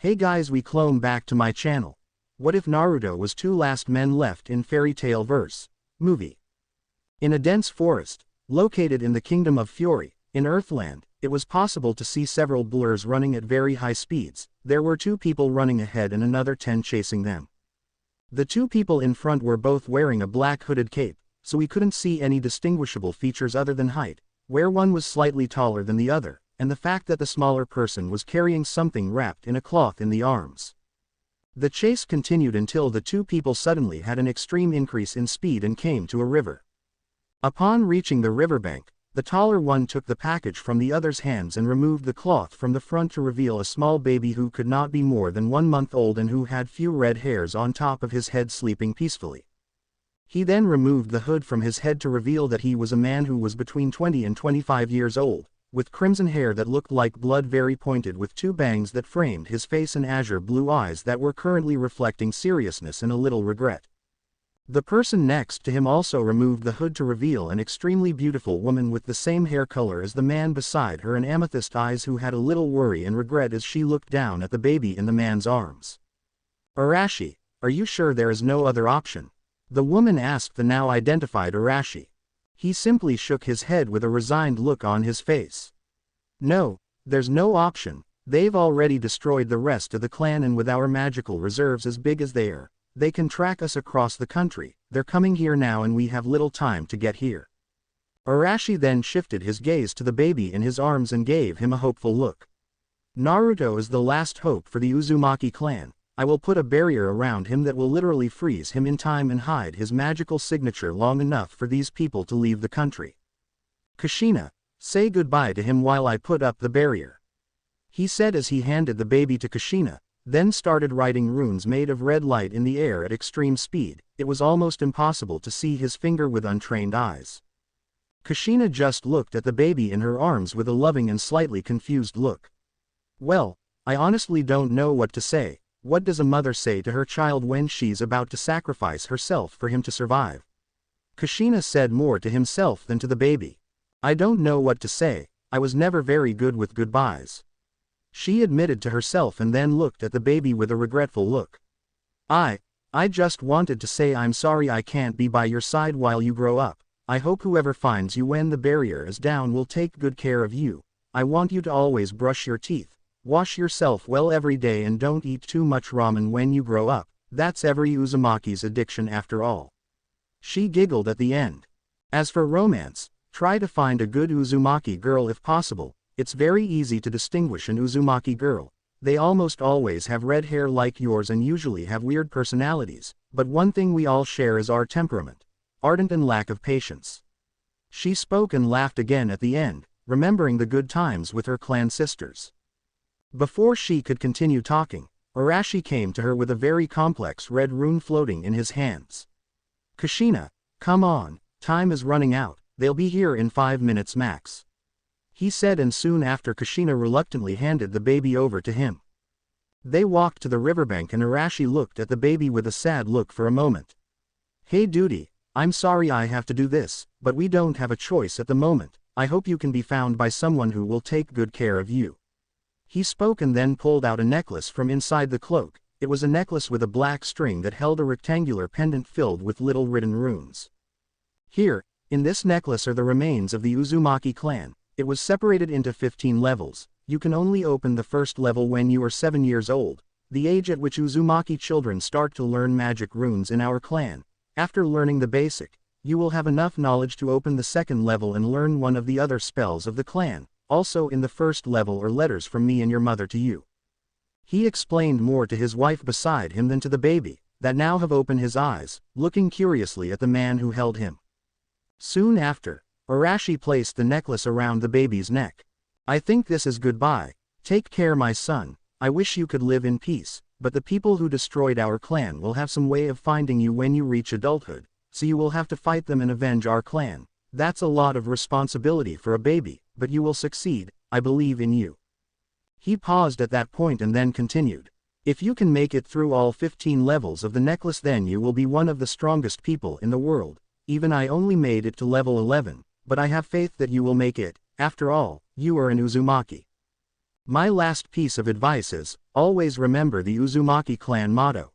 Hey guys, we clone back to my channel. What if Naruto was two last men left in Fairytail verse movie? In a dense forest, located in the Kingdom of Fury, in Earthland, it was possible to see several blurs running at very high speeds. There were 2 people running ahead and another 10 chasing them. The 2 people in front were both wearing a black hooded cape, so we couldn't see any distinguishable features other than height, where one was slightly taller than the other, and the fact that the smaller person was carrying something wrapped in a cloth in the arms. The chase continued until the 2 people suddenly had an extreme increase in speed and came to a river. Upon reaching the riverbank, the taller one took the package from the other's hands and removed the cloth from the front to reveal a small baby who could not be more than 1 month old and who had few red hairs on top of his head, sleeping peacefully. He then removed the hood from his head to reveal that he was a man who was between 20 and 25 years old, with crimson hair that looked like blood, very pointed, with 2 bangs that framed his face and azure blue eyes that were currently reflecting seriousness and a little regret. The person next to him also removed the hood to reveal an extremely beautiful woman with the same hair color as the man beside her and amethyst eyes, who had a little worry and regret as she looked down at the baby in the man's arms. "Arashi, are you sure there is no other option?" the woman asked the now identified Arashi. He simply shook his head with a resigned look on his face. "No, there's no option. They've already destroyed the rest of the clan, and with our magical reserves as big as they are, they can track us across the country. They're coming here now and we have little time to get here." Arashi then shifted his gaze to the baby in his arms and gave him a hopeful look. "Naruto is the last hope for the Uzumaki clan. I will put a barrier around him that will literally freeze him in time and hide his magical signature long enough for these people to leave the country. Kushina, say goodbye to him while I put up the barrier," he said as he handed the baby to Kushina, then started writing runes made of red light in the air at extreme speed. It was almost impossible to see his finger with untrained eyes. Kushina just looked at the baby in her arms with a loving and slightly confused look. "Well, I honestly don't know what to say. What does a mother say to her child when she's about to sacrifice herself for him to survive?" Kushina said more to himself than to the baby. "I don't know what to say. I was never very good with goodbyes," she admitted to herself, and then looked at the baby with a regretful look. I just wanted to say I'm sorry I can't be by your side while you grow up. I hope whoever finds you when the barrier is down will take good care of you. I want you to always brush your teeth, wash yourself well every day, and don't eat too much ramen when you grow up. That's every Uzumaki's addiction after all." She giggled at the end. "As for romance, try to find a good Uzumaki girl if possible. It's very easy to distinguish an Uzumaki girl. They almost always have red hair like yours and usually have weird personalities, but one thing we all share is our temperament, ardent and lack of patience." She spoke and laughed again at the end, remembering the good times with her clan sisters. Before she could continue talking, Arashi came to her with a very complex red rune floating in his hands. "Kushina, come on, time is running out. They'll be here in 5 minutes max," he said, and soon after Kushina reluctantly handed the baby over to him. They walked to the riverbank and Arashi looked at the baby with a sad look for a moment. "Hey dude, I'm sorry I have to do this, but we don't have a choice at the moment. I hope you can be found by someone who will take good care of you," he spoke, and then pulled out a necklace from inside the cloak. It was a necklace with a black string that held a rectangular pendant filled with little written runes. "Here, in this necklace are the remains of the Uzumaki clan. It was separated into 15 levels. You can only open the first level when you are 7 years old, the age at which Uzumaki children start to learn magic runes in our clan. After learning the basic, you will have enough knowledge to open the second level and learn one of the other spells of the clan. Also in the first level are letters from me and your mother to you." He explained more to his wife beside him than to the baby, that now have opened his eyes, looking curiously at the man who held him. Soon after, Arashi placed the necklace around the baby's neck. "I think this is goodbye. Take care, my son. I wish you could live in peace, but the people who destroyed our clan will have some way of finding you when you reach adulthood, so you will have to fight them and avenge our clan. That's a lot of responsibility for a baby, but you will succeed. I believe in you." He paused at that point and then continued. "If you can make it through all 15 levels of the necklace, then you will be one of the strongest people in the world. Even I only made it to level 11, but I have faith that you will make it. After all, you are an Uzumaki. My last piece of advice is, always remember the Uzumaki clan motto.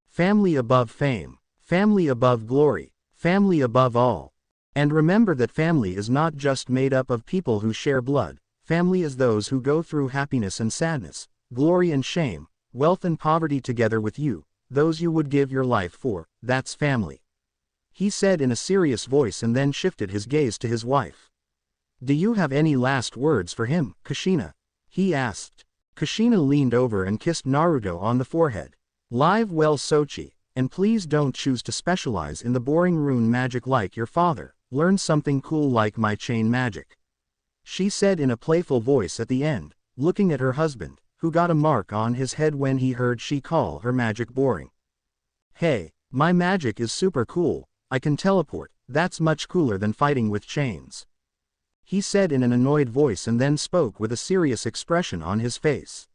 Family above fame, family above glory, family above all. And remember that family is not just made up of people who share blood, family is those who go through happiness and sadness, glory and shame, wealth and poverty together with you, those you would give your life for, that's family. He said in a serious voice and then shifted his gaze to his wife. Do you have any last words for him, Kushina? He asked. Kushina leaned over and kissed Naruto on the forehead. Live well Sochi, and please don't choose to specialize in the boring rune magic like your father, learn something cool like my chain magic. She said in a playful voice at the end, looking at her husband, who got a mark on his head when he heard she call her magic boring. Hey, my magic is super cool, I can teleport, that's much cooler than fighting with chains. He said in an annoyed voice and then spoke with a serious expression on his face.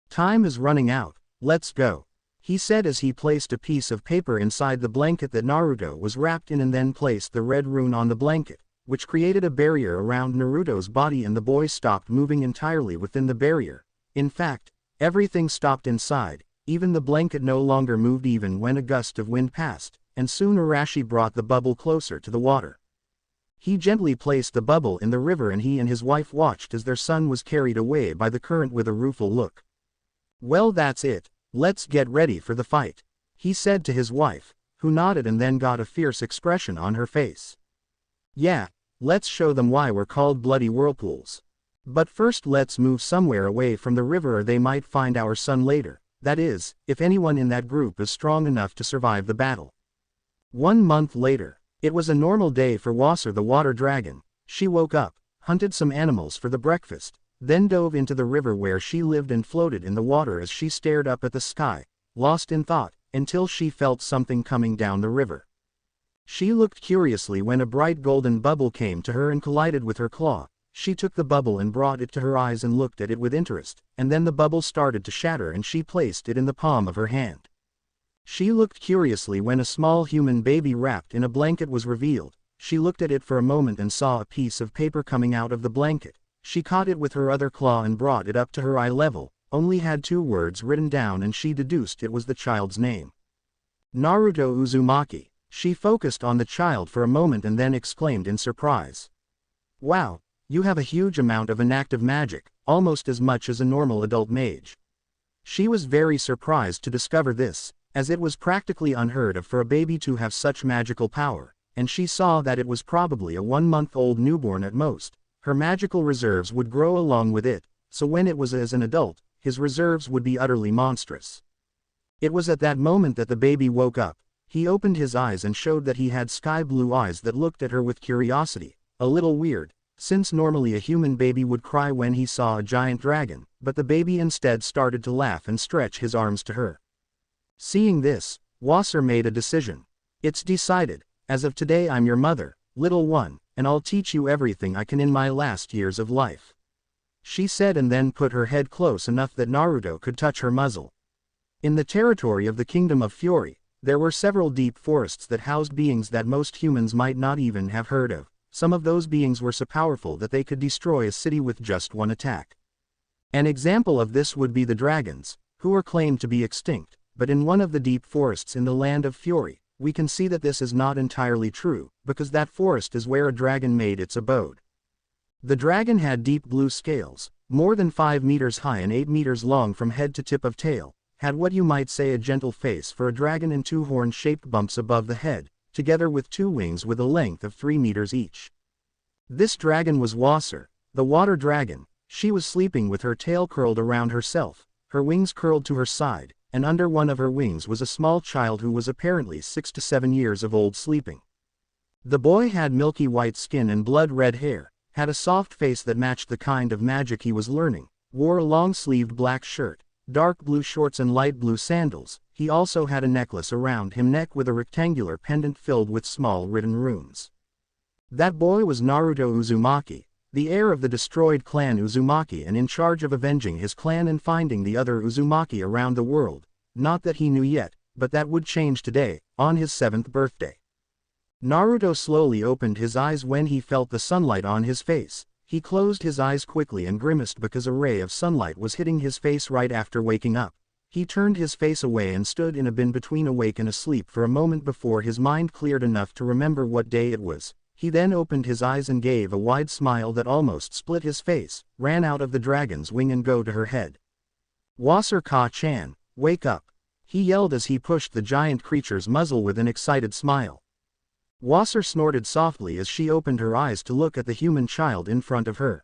Time is running out, let's go. He said as he placed a piece of paper inside the blanket that Naruto was wrapped in and then placed the red rune on the blanket, which created a barrier around Naruto's body and the boy stopped moving entirely within the barrier. In fact, everything stopped inside, even the blanket no longer moved even when a gust of wind passed, and soon Arashi brought the bubble closer to the water. He gently placed the bubble in the river and he and his wife watched as their son was carried away by the current with a rueful look. Well, that's it, let's get ready for the fight, he said to his wife, who nodded and then got a fierce expression on her face. Yeah, let's show them why we're called bloody whirlpools. But first let's move somewhere away from the river or they might find our son later, that is, if anyone in that group is strong enough to survive the battle. 1 month later. It was a normal day for Wasser the water dragon. She woke up, hunted some animals for the breakfast, then dove into the river where she lived and floated in the water as she stared up at the sky, lost in thought, until she felt something coming down the river. She looked curiously when a bright golden bubble came to her and collided with her claw. She took the bubble and brought it to her eyes and looked at it with interest, and then the bubble started to shatter and she placed it in the palm of her hand. She looked curiously when a small human baby wrapped in a blanket was revealed. She looked at it for a moment and saw a piece of paper coming out of the blanket. She caught it with her other claw and brought it up to her eye level, only had 2 words written down and she deduced it was the child's name. Naruto Uzumaki. She focused on the child for a moment and then exclaimed in surprise. Wow, you have a huge amount of inactive magic, almost as much as a normal adult mage. She was very surprised to discover this, as it was practically unheard of for a baby to have such magical power, and she saw that it was probably a 1-month-old newborn at most. Her magical reserves would grow along with it, so when it was as an adult, his reserves would be utterly monstrous. It was at that moment that the baby woke up. He opened his eyes and showed that he had sky-blue eyes that looked at her with curiosity, a little weird, since normally a human baby would cry when he saw a giant dragon, but the baby instead started to laugh and stretch his arms to her. Seeing this, Wasser made a decision. It's decided, as of today I'm your mother, little one, and I'll teach you everything I can in my last years of life. She said and then put her head close enough that Naruto could touch her muzzle. In the territory of the Kingdom of Fury, there were several deep forests that housed beings that most humans might not even have heard of. Some of those beings were so powerful that they could destroy a city with just one attack. An example of this would be the dragons, who were claimed to be extinct. But in one of the deep forests in the land of Fury, we can see that this is not entirely true, because that forest is where a dragon made its abode. The dragon had deep blue scales, more than 5 meters high and 8 meters long from head to tip of tail, had what you might say a gentle face for a dragon and 2 horn-shaped bumps above the head, together with 2 wings with a length of 3 meters each. This dragon was Wasser, the water dragon. She was sleeping with her tail curled around herself, her wings curled to her side, and under one of her wings was a small child who was apparently 6 to 7 years of old sleeping. The boy had milky white skin and blood-red hair, had a soft face that matched the kind of magic he was learning, wore a long-sleeved black shirt, dark blue shorts and light blue sandals. He also had a necklace around his neck with a rectangular pendant filled with small written runes. That boy was Naruto Uzumaki, the heir of the destroyed clan Uzumaki and in charge of avenging his clan and finding the other Uzumaki around the world. Not that he knew yet, but that would change today, on his 7th birthday. Naruto slowly opened his eyes when he felt the sunlight on his face. He closed his eyes quickly and grimaced because a ray of sunlight was hitting his face right after waking up. He turned his face away and stood in a bin between awake and asleep for a moment before his mind cleared enough to remember what day it was. He then opened his eyes and gave a wide smile that almost split his face, ran out of the dragon's wing and go to her head. "Wasser Ka-chan, wake up," he yelled as he pushed the giant creature's muzzle with an excited smile. Wasser snorted softly as she opened her eyes to look at the human child in front of her.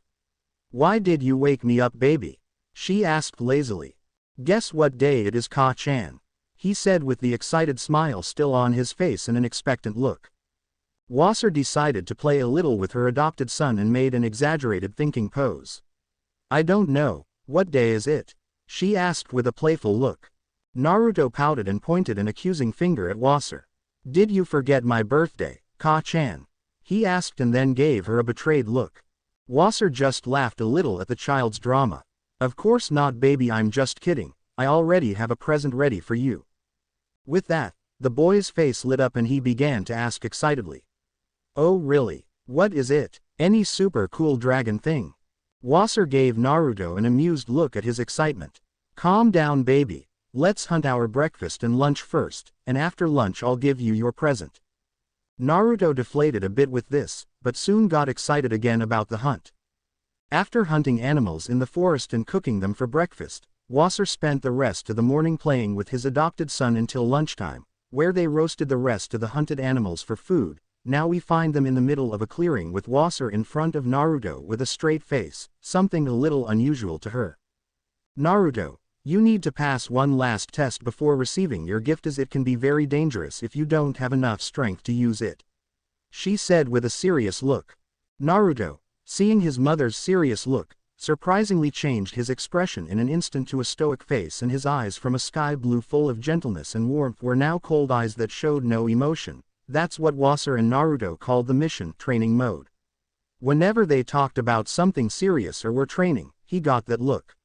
"Why did you wake me up, baby?" she asked lazily. "Guess what day it is, Ka-chan," he said with the excited smile still on his face and an expectant look. Wasser decided to play a little with her adopted son and made an exaggerated thinking pose. "I don't know, what day is it?" she asked with a playful look. Naruto pouted and pointed an accusing finger at Wasser. "Did you forget my birthday, Ka-chan?" he asked and then gave her a betrayed look. Wasser just laughed a little at the child's drama. "Of course not, baby, I'm just kidding, I already have a present ready for you." With that, the boy's face lit up and he began to ask excitedly. "Oh really? What is it? Any super cool dragon thing?" Wasser gave Naruto an amused look at his excitement. "Calm down, baby. Let's hunt our breakfast and lunch first, and after lunch I'll give you your present." Naruto deflated a bit with this, but soon got excited again about the hunt. After hunting animals in the forest and cooking them for breakfast, Wasser spent the rest of the morning playing with his adopted son until lunchtime, where they roasted the rest of the hunted animals for food. Now we find them in the middle of a clearing with Wasser in front of Naruto with a straight face, something a little unusual to her. "Naruto, you need to pass one last test before receiving your gift, as it can be very dangerous if you don't have enough strength to use it," she said with a serious look. Naruto, seeing his mother's serious look, surprisingly changed his expression in an instant to a stoic face, and his eyes from a sky blue full of gentleness and warmth were now cold eyes that showed no emotion. That's what Wasser and Naruto called the mission training mode. Whenever they talked about something serious or were training, he got that look.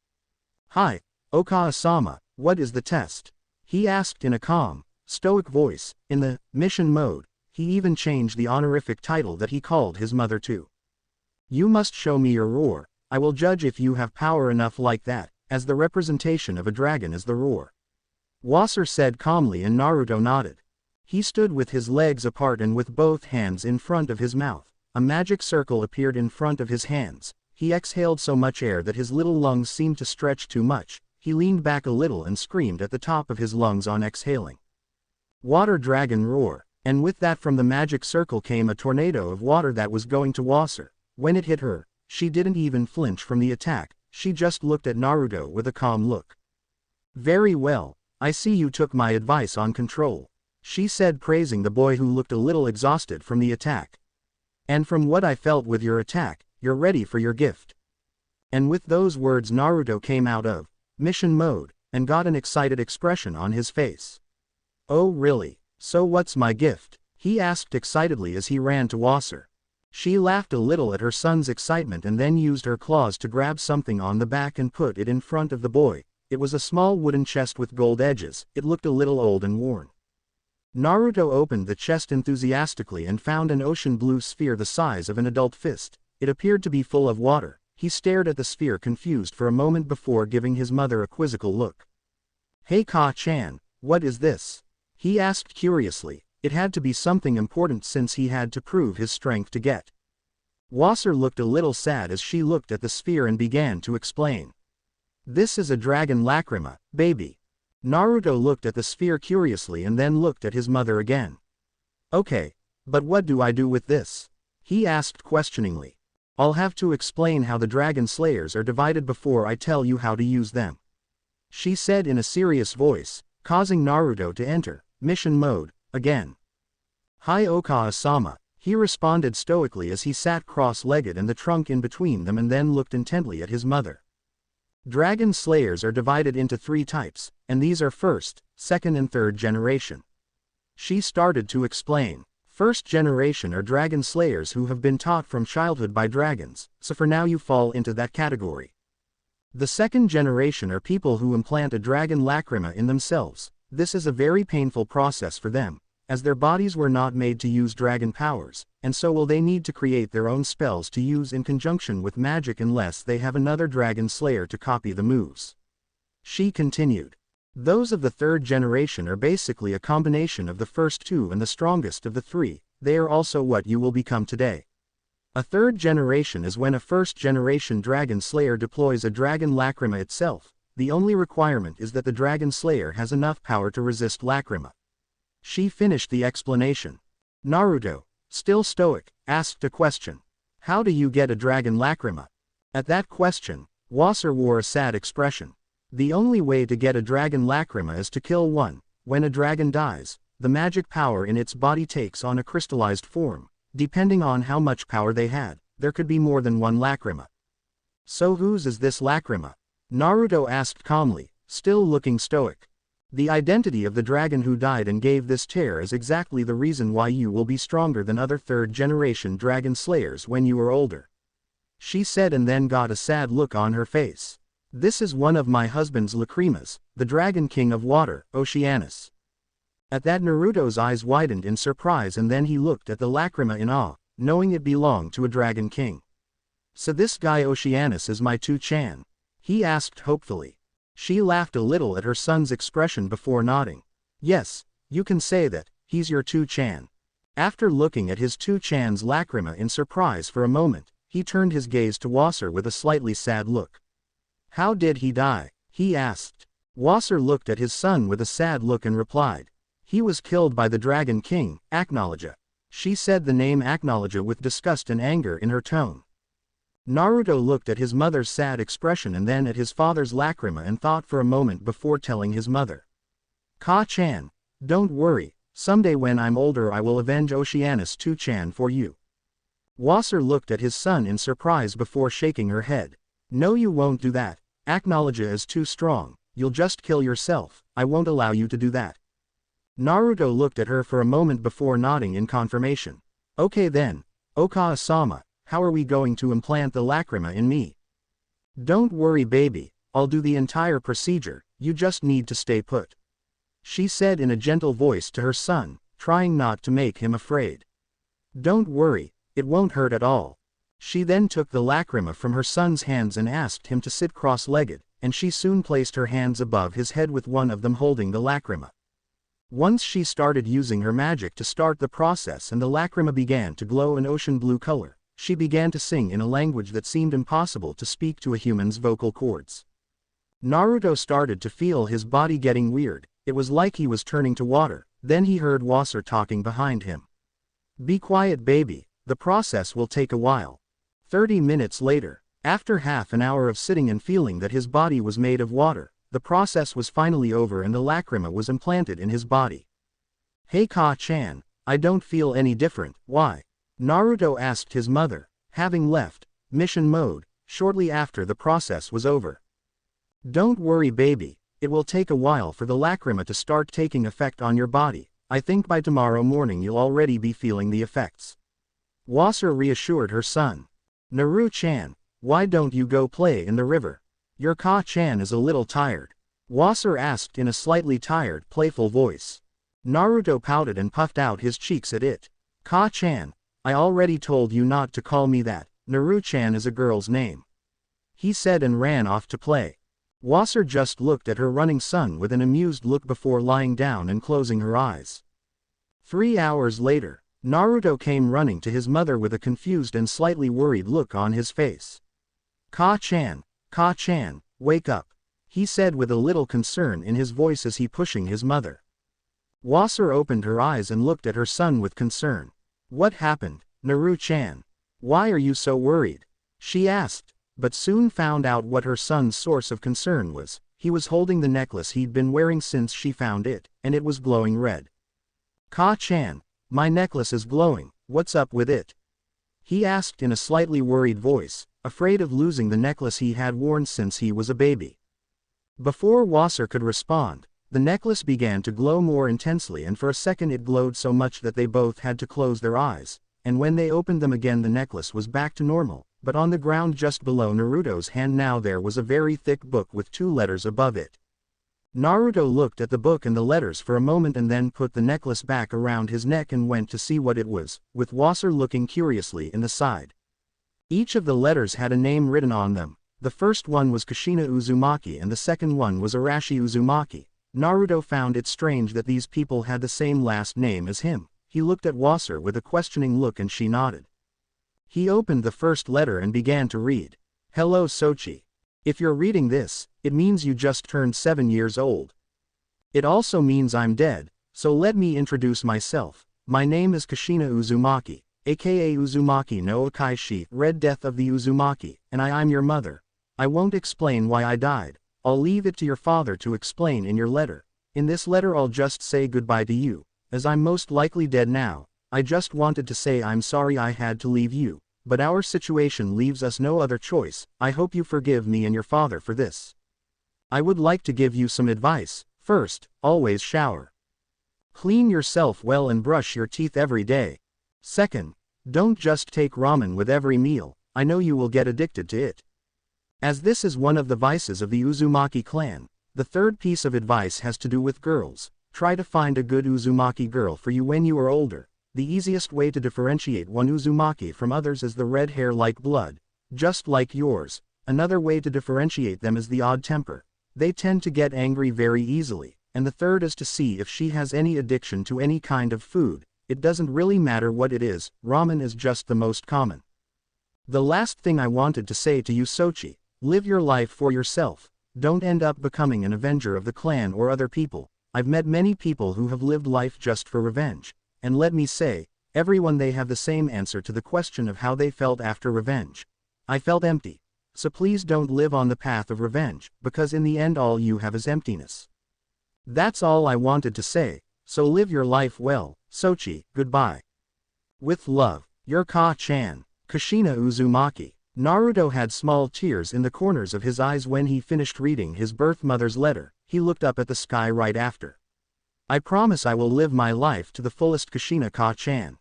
"Hi, Okawa-sama, what is the test?" he asked in a calm, stoic voice. In the mission mode, he even changed the honorific title that he called his mother to. "You must show me your roar. I will judge if you have power enough like that, as the representation of a dragon is the roar," Wasser said calmly, and Naruto nodded. He stood with his legs apart and with both hands in front of his mouth. A magic circle appeared in front of his hands. He exhaled so much air that his little lungs seemed to stretch too much. He leaned back a little and screamed at the top of his lungs on exhaling. "Water dragon roar," and with that from the magic circle came a tornado of water that was going to Wasser. When it hit her, she didn't even flinch from the attack, she just looked at Naruto with a calm look. "Very well, I see you took my advice on control," she said, praising the boy who looked a little exhausted from the attack. "And from what I felt with your attack, you're ready for your gift." And with those words Naruto came out of mission mode, and got an excited expression on his face. "Oh really? So what's my gift?" he asked excitedly as he ran to Wasser. She laughed a little at her son's excitement and then used her claws to grab something on the back and put it in front of the boy. It was a small wooden chest with gold edges. It looked a little old and worn. Naruto opened the chest enthusiastically and found an ocean blue sphere the size of an adult fist. It appeared to be full of water. He stared at the sphere confused for a moment before giving his mother a quizzical look. "Hey Ka-chan, what is this?" he asked curiously. It had to be something important since he had to prove his strength to get. Wasser looked a little sad as she looked at the sphere and began to explain. "This is a dragon lacrima, baby." Naruto looked at the sphere curiously and then looked at his mother again. "Okay, but what do I do with this?" he asked questioningly. "I'll have to explain how the dragon slayers are divided before I tell you how to use them," she said in a serious voice, causing Naruto to enter mission mode again. "Hi Okawa-sama," he responded stoically as he sat cross-legged and the trunk in between them and then looked intently at his mother. "Dragon slayers are divided into 3 types, and these are first, second and third generation," she started to explain. "First generation are dragon slayers who have been taught from childhood by dragons, so for now you fall into that category. The second generation are people who implant a dragon lacrima in themselves. This is a very painful process for them, as their bodies were not made to use dragon powers, and so will they need to create their own spells to use in conjunction with magic unless they have another dragon slayer to copy the moves. She continued. Those of the third generation are basically a combination of the first two and the strongest of the three. They are also what you will become today. A third generation is when a first generation dragon slayer deploys a dragon lacrima itself. The only requirement is that the dragon slayer has enough power to resist lacrima. She finished the explanation. Naruto, still stoic, asked a question. How do you get a dragon lacrima? At that question, Wasser wore a sad expression. The only way to get a dragon lacrima is to kill one. When a dragon dies, the magic power in its body takes on a crystallized form. Depending on how much power they had, there could be more than one lacrima. So whose is this lacrima? Naruto asked calmly, still looking stoic. The identity of the dragon who died and gave this tear is exactly the reason why you will be stronger than other third-generation dragon slayers when you are older. She said and then got a sad look on her face. This is one of my husband's lacrimas, the Dragon King of Water, Oceanus. At that Naruto's eyes widened in surprise and then he looked at the lacrima in awe, knowing it belonged to a Dragon King. So this guy Oceanus is my two-chan? He asked hopefully. She laughed a little at her son's expression before nodding. Yes, you can say that, he's your two-chan. After looking at his two-chan's lacrima in surprise for a moment, he turned his gaze to Wasser with a slightly sad look. How did he die? He asked. Wasser looked at his son with a sad look and replied. He was killed by the Dragon King, Acknowledge. She said the name Acknowledge with disgust and anger in her tone. Naruto looked at his mother's sad expression and then at his father's lacrima and thought for a moment before telling his mother. Ka-chan, don't worry, someday when I'm older I will avenge Oceanus 2-chan for you. Wasser looked at his son in surprise before shaking her head. No, you won't do that. Acknowledge is too strong, you'll just kill yourself, I won't allow you to do that. Naruto looked at her for a moment before nodding in confirmation. Okay then, Okawa-sama, how are we going to implant the lacrima in me? Don't worry baby, I'll do the entire procedure, you just need to stay put. She said in a gentle voice to her son, trying not to make him afraid. Don't worry, it won't hurt at all. She then took the lacrima from her son's hands and asked him to sit cross-legged, and she soon placed her hands above his head with one of them holding the lacrima. Once she started using her magic to start the process and the lacrima began to glow an ocean blue color, she began to sing in a language that seemed impossible to speak to a human's vocal cords. Naruto started to feel his body getting weird, it was like he was turning to water, then he heard Wasser talking behind him. Be quiet baby, the process will take a while. 30 minutes later, after half an hour of sitting and feeling that his body was made of water, the process was finally over and the lacrima was implanted in his body. Hey Ka-chan, I don't feel any different, why? Naruto asked his mother, having left mission mode shortly after the process was over. Don't worry baby, it will take a while for the lacrima to start taking effect on your body, I think by tomorrow morning you'll already be feeling the effects. Wasser reassured her son. Naru-chan, why don't you go play in the river? Your Ka-chan is a little tired. Wasser asked in a slightly tired, playful voice. Naruto pouted and puffed out his cheeks at it. Ka-chan, I already told you not to call me that, Naru-chan is a girl's name. He said and ran off to play. Wasser just looked at her running son with an amused look before lying down and closing her eyes. 3 hours later, Naruto came running to his mother with a confused and slightly worried look on his face. Ka-chan, Ka-chan, wake up, he said with a little concern in his voice as he pushing his mother. Wasser opened her eyes and looked at her son with concern. What happened, Naru-chan? Why are you so worried? She asked, but soon found out what her son's source of concern was. He was holding the necklace he'd been wearing since she found it, and it was glowing red. Ka-chan, my necklace is glowing, what's up with it? He asked in a slightly worried voice, afraid of losing the necklace he had worn since he was a baby. Before Wasser could respond, the necklace began to glow more intensely and for a second it glowed so much that they both had to close their eyes, and when they opened them again the necklace was back to normal, but on the ground just below Naruto's hand now there was a very thick book with 2 letters above it. Naruto looked at the book and the letters for a moment and then put the necklace back around his neck and went to see what it was, with Wasser looking curiously in the side. Each of the letters had a name written on them. The first one was Kushina Uzumaki and the second one was Arashi Uzumaki. Naruto found it strange that these people had the same last name as him. He looked at Wasser with a questioning look and she nodded. He opened the first letter and began to read. Hello Sochi. If you're reading this, it means you just turned 7 years old. It also means I'm dead, so let me introduce myself. My name is Kushina Uzumaki, aka Uzumaki no Akaishi, Red Death of the Uzumaki, and I'm your mother. I won't explain why I died. I'll leave it to your father to explain in your letter. In this letter I'll just say goodbye to you, as I'm most likely dead now. I just wanted to say I'm sorry I had to leave you. But our situation leaves us no other choice. I hope you forgive me and your father for this. I would like to give you some advice. First, always shower. Clean yourself well and brush your teeth every day. Second, don't just take ramen with every meal. I know you will get addicted to it. As this is one of the vices of the Uzumaki clan. The third piece of advice has to do with girls. Try to find a good Uzumaki girl for you when you are older. The easiest way to differentiate one Uzumaki from others is the red hair like blood, just like yours. Another way to differentiate them is the odd temper. They tend to get angry very easily. And the third is to see if she has any addiction to any kind of food. It doesn't really matter what it is, ramen is just the most common. The last thing I wanted to say to you Sochi, live your life for yourself. Don't end up becoming an avenger of the clan or other people. I've met many people who have lived life just for revenge. And let me say, everyone they have the same answer to the question of how they felt after revenge. I felt empty. So please don't live on the path of revenge, because in the end all you have is emptiness. That's all I wanted to say, so live your life well, Sochi, goodbye. With love, your Ka-chan, Kushina Uzumaki. Naruto had small tears in the corners of his eyes when he finished reading his birth mother's letter. He looked up at the sky right after. I promise I will live my life to the fullest Kushina Ka-chan.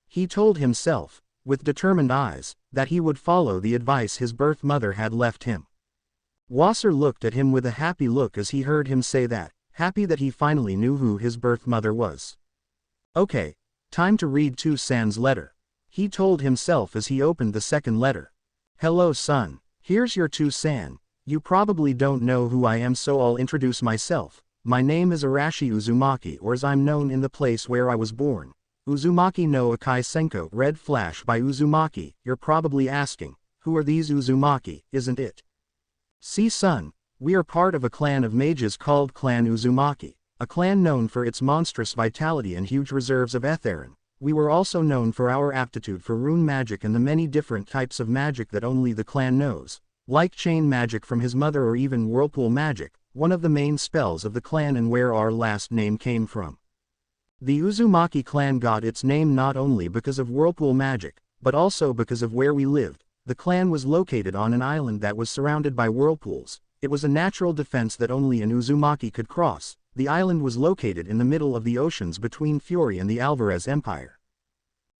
He told himself, with determined eyes, that he would follow the advice his birth mother had left him. Wasser looked at him with a happy look as he heard him say that, happy that he finally knew who his birth mother was. Okay, time to read To-san's letter. He told himself as he opened the second letter. Hello son, here's your To-san. You probably don't know who I am so I'll introduce myself. My name is Arashi Uzumaki or as I'm known in the place where I was born. Uzumaki no Akai Senko Red Flash by Uzumaki. You're probably asking, who are these Uzumaki, isn't it? See son, we are part of a clan of mages called Clan Uzumaki, a clan known for its monstrous vitality and huge reserves of etheren. We were also known for our aptitude for rune magic and the many different types of magic that only the clan knows, like chain magic from his mother or even whirlpool magic, one of the main spells of the clan and where our last name came from. The Uzumaki clan got its name not only because of whirlpool magic, but also because of where we lived. The clan was located on an island that was surrounded by whirlpools. It was a natural defense that only an Uzumaki could cross. The island was located in the middle of the oceans between Fury and the Alvarez Empire.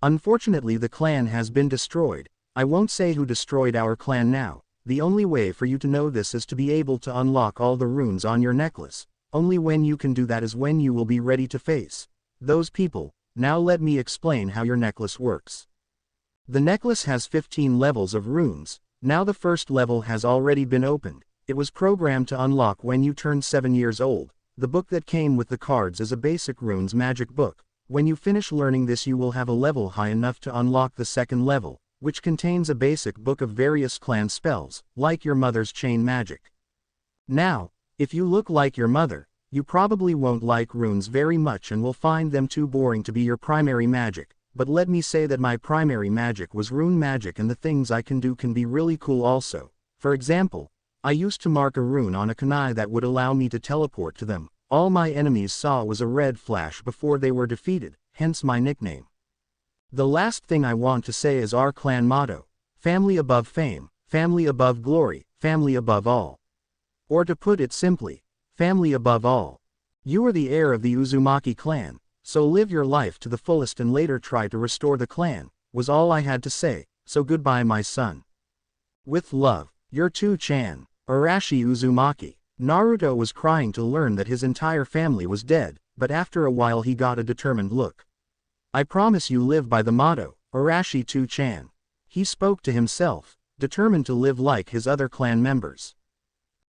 Unfortunately the clan has been destroyed. I won't say who destroyed our clan now. The only way for you to know this is to be able to unlock all the runes on your necklace. Only when you can do that is when you will be ready to face those people. Now let me explain how your necklace works. The necklace has 15 levels of runes. Now the first level has already been opened. It was programmed to unlock when you turn 7 years old. The book that came with the cards is a basic runes magic book. When you finish learning this you will have a level high enough to unlock the second level, which contains a basic book of various clan spells, like your mother's chain magic. Now, if you look like your mother, you probably won't like runes very much and will find them too boring to be your primary magic, but let me say that my primary magic was rune magic and the things I can do can be really cool also. For example, I used to mark a rune on a kunai that would allow me to teleport to them. All my enemies saw was a red flash before they were defeated, hence my nickname. The last thing I want to say is our clan motto: family above fame, family above glory, family above all. Or to put it simply, family above all. You are the heir of the Uzumaki clan, so live your life to the fullest and later try to restore the clan, was all I had to say, so goodbye my son. With love, your To-chan, Arashi Uzumaki. Naruto was crying to learn that his entire family was dead, but after a while he got a determined look. I promise you live by the motto, Arashi 2-chan. He spoke to himself, determined to live like his other clan members.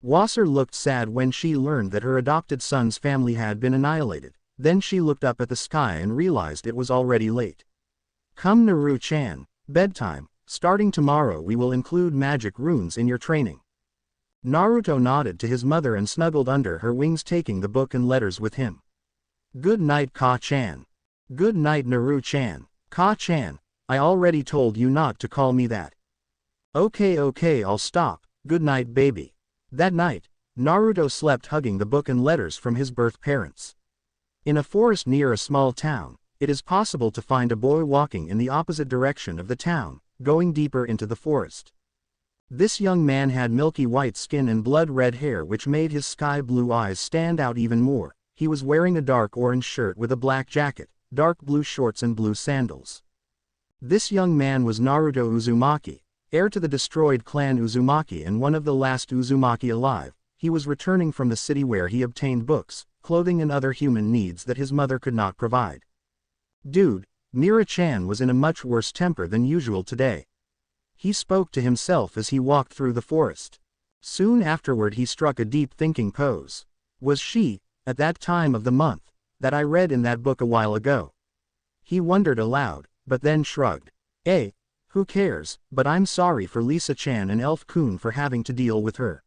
Wasser looked sad when she learned that her adopted son's family had been annihilated, then she looked up at the sky and realized it was already late. Come Naru-chan, bedtime, starting tomorrow we will include magic runes in your training. Naruto nodded to his mother and snuggled under her wings taking the book and letters with him. Good night Ka-chan. Good night Naru-chan. Ka-chan, I already told you not to call me that. Okay I'll stop, good night baby. That night, Naruto slept hugging the book and letters from his birth parents. In a forest near a small town, it is possible to find a boy walking in the opposite direction of the town, going deeper into the forest. This young man had milky white skin and blood-red hair which made his sky-blue eyes stand out even more. He was wearing a dark orange shirt with a black jacket, dark blue shorts and blue sandals. This young man was Naruto Uzumaki, heir to the destroyed clan Uzumaki and one of the last Uzumaki alive. He was returning from the city where he obtained books, clothing and other human needs that his mother could not provide. Dude, Mira-chan was in a much worse temper than usual today. He spoke to himself as he walked through the forest. Soon afterward he struck a deep thinking pose. Was she, at that time of the month, that I read in that book a while ago? He wondered aloud, but then shrugged. Who cares, but I'm sorry for Lisa-chan and Elf-kun for having to deal with her.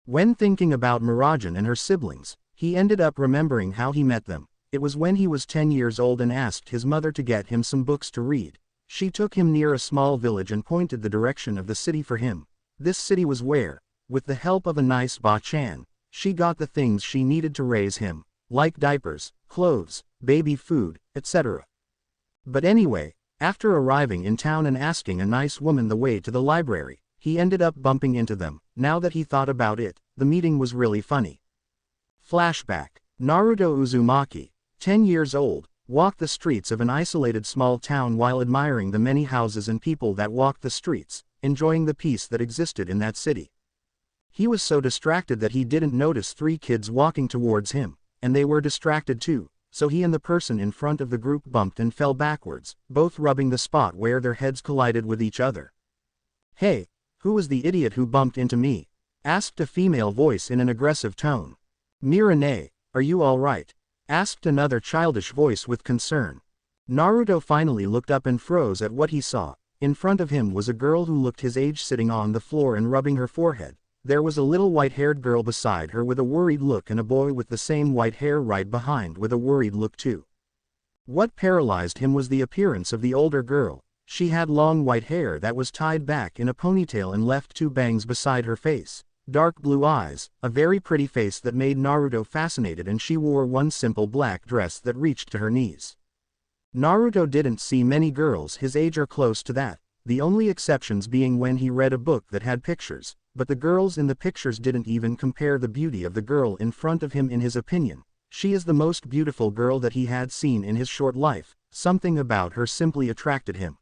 When thinking about Mirajan and her siblings, he ended up remembering how he met them. It was when he was 10 years old and asked his mother to get him some books to read. She took him near a small village and pointed the direction of the city for him. This city was where, with the help of a nice ba-chan, she got the things she needed to raise him, like diapers, clothes, baby food, etc. But anyway, after arriving in town and asking a nice woman the way to the library, he ended up bumping into them. Now that he thought about it, the meeting was really funny. Flashback. Naruto Uzumaki, 10 years old, walked the streets of an isolated small town while admiring the many houses and people that walked the streets, enjoying the peace that existed in that city. He was so distracted that he didn't notice 3 kids walking towards him, and they were distracted too, so he and the person in front of the group bumped and fell backwards, both rubbing the spot where their heads collided with each other. Hey, who was the idiot who bumped into me? Asked a female voice in an aggressive tone. Mirane, are you alright? Asked another childish voice with concern. Naruto finally looked up and froze at what he saw. In front of him was a girl who looked his age sitting on the floor and rubbing her forehead. There was a little white-haired girl beside her with a worried look and a boy with the same white hair right behind with a worried look too. What paralyzed him was the appearance of the older girl. She had long white hair that was tied back in a ponytail and left 2 bangs beside her face, dark blue eyes, a very pretty face that made Naruto fascinated, and she wore one simple black dress that reached to her knees. Naruto didn't see many girls his age or close to that, the only exceptions being when he read a book that had pictures, but the girls in the pictures didn't even compare the beauty of the girl in front of him in his opinion. She is the most beautiful girl that he had seen in his short life. Something about her simply attracted him.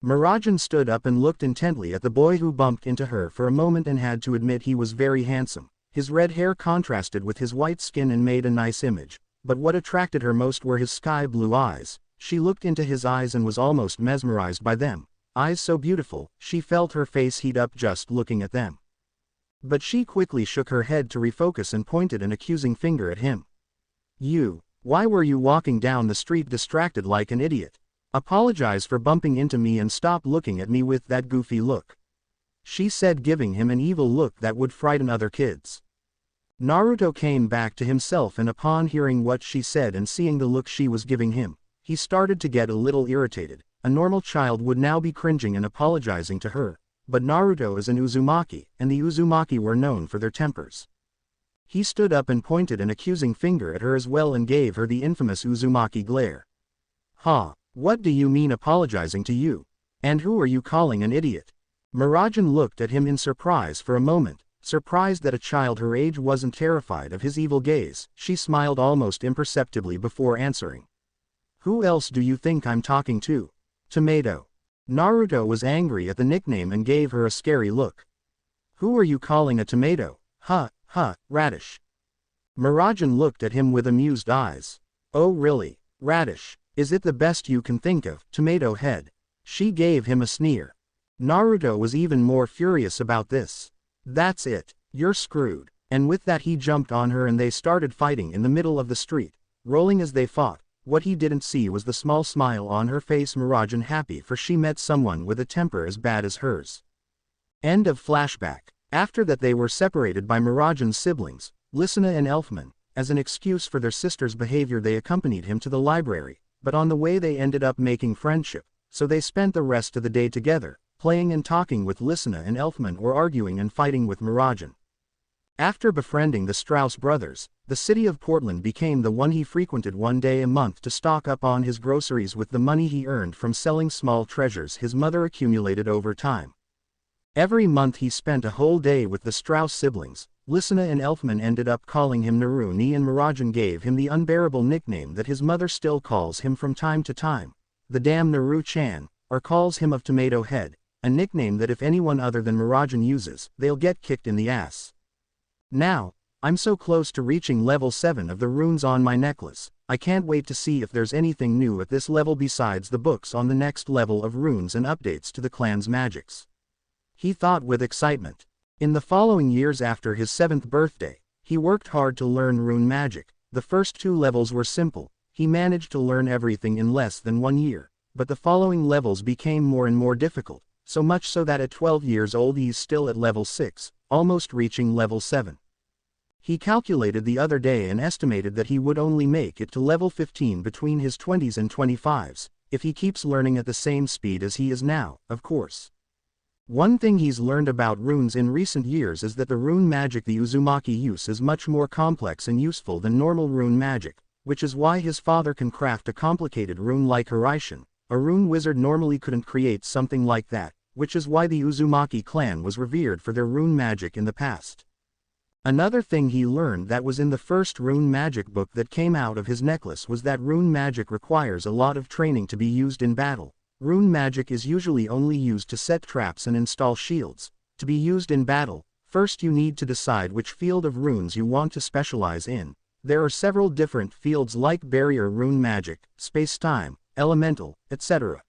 Mirajan stood up and looked intently at the boy who bumped into her for a moment and had to admit he was very handsome. His red hair contrasted with his white skin and made a nice image, but what attracted her most were his sky blue eyes. She looked into his eyes and was almost mesmerized by them. Eyes so beautiful, she felt her face heat up just looking at them. But she quickly shook her head to refocus and pointed an accusing finger at him. Why were you walking down the street distracted like an idiot? Apologize for bumping into me and stop looking at me with that goofy look. She said, giving him an evil look that would frighten other kids. Naruto came back to himself, and upon hearing what she said and seeing the look she was giving him, he started to get a little irritated. A normal child would now be cringing and apologizing to her, but Naruto is an Uzumaki, and the Uzumaki were known for their tempers. He stood up and pointed an accusing finger at her as well and gave her the infamous Uzumaki glare. What do you mean apologizing to you? And who are you calling an idiot? Mirajan looked at him in surprise for a moment, surprised that a child her age wasn't terrified of his evil gaze. She smiled almost imperceptibly before answering. Who else do you think I'm talking to? Tomato. Naruto was angry at the nickname and gave her a scary look. Who are you calling a tomato? Huh, radish. Mirajan looked at him with amused eyes. Oh really, radish, is it the best you can think of, tomato head? She gave him a sneer. Naruto was even more furious about this. That's it, you're screwed. And with that he jumped on her and they started fighting in the middle of the street, rolling as they fought. What he didn't see was the small smile on her face. Mirajan happy for she met someone with a temper as bad as hers. End of flashback. After that they were separated by Mirajan's siblings, Lysina and Elfman. As an excuse for their sister's behavior they accompanied him to the library, but on the way they ended up making friendship, so they spent the rest of the day together, playing and talking with Lysina and Elfman or arguing and fighting with Mirajan. After befriending the Strauss brothers, the city of Portland became the one he frequented one day a month to stock up on his groceries with the money he earned from selling small treasures his mother accumulated over time. Every month he spent a whole day with the Strauss siblings. Lysina and Elfman ended up calling him Naru-ni and Mirajan gave him the unbearable nickname that his mother still calls him from time to time, the damn Naru-chan, or calls him of Tomato Head, a nickname that if anyone other than Mirajan uses, they'll get kicked in the ass. Now, I'm so close to reaching level 7 of the runes on my necklace, I can't wait to see if there's anything new at this level besides the books on the next level of runes and updates to the clan's magics. He thought with excitement. In the following years after his 7th birthday, he worked hard to learn rune magic. The first 2 levels were simple, he managed to learn everything in less than 1 year, but the following levels became more and more difficult, so much so that at 12 years old he's still at level 6, almost reaching level 7. He calculated the other day and estimated that he would only make it to level 15 between his 20s and 25s, if he keeps learning at the same speed as he is now, of course. One thing he's learned about runes in recent years is that the rune magic the Uzumaki use is much more complex and useful than normal rune magic, which is why his father can craft a complicated rune like Hiraishin. A rune wizard normally couldn't create something like that, which is why the Uzumaki clan was revered for their rune magic in the past. Another thing he learned that was in the first rune magic book that came out of his necklace was that rune magic requires a lot of training to be used in battle. Rune magic is usually only used to set traps and install shields. To be used in battle, first you need to decide which field of runes you want to specialize in. There are several different fields like barrier rune magic, space-time, elemental, etc.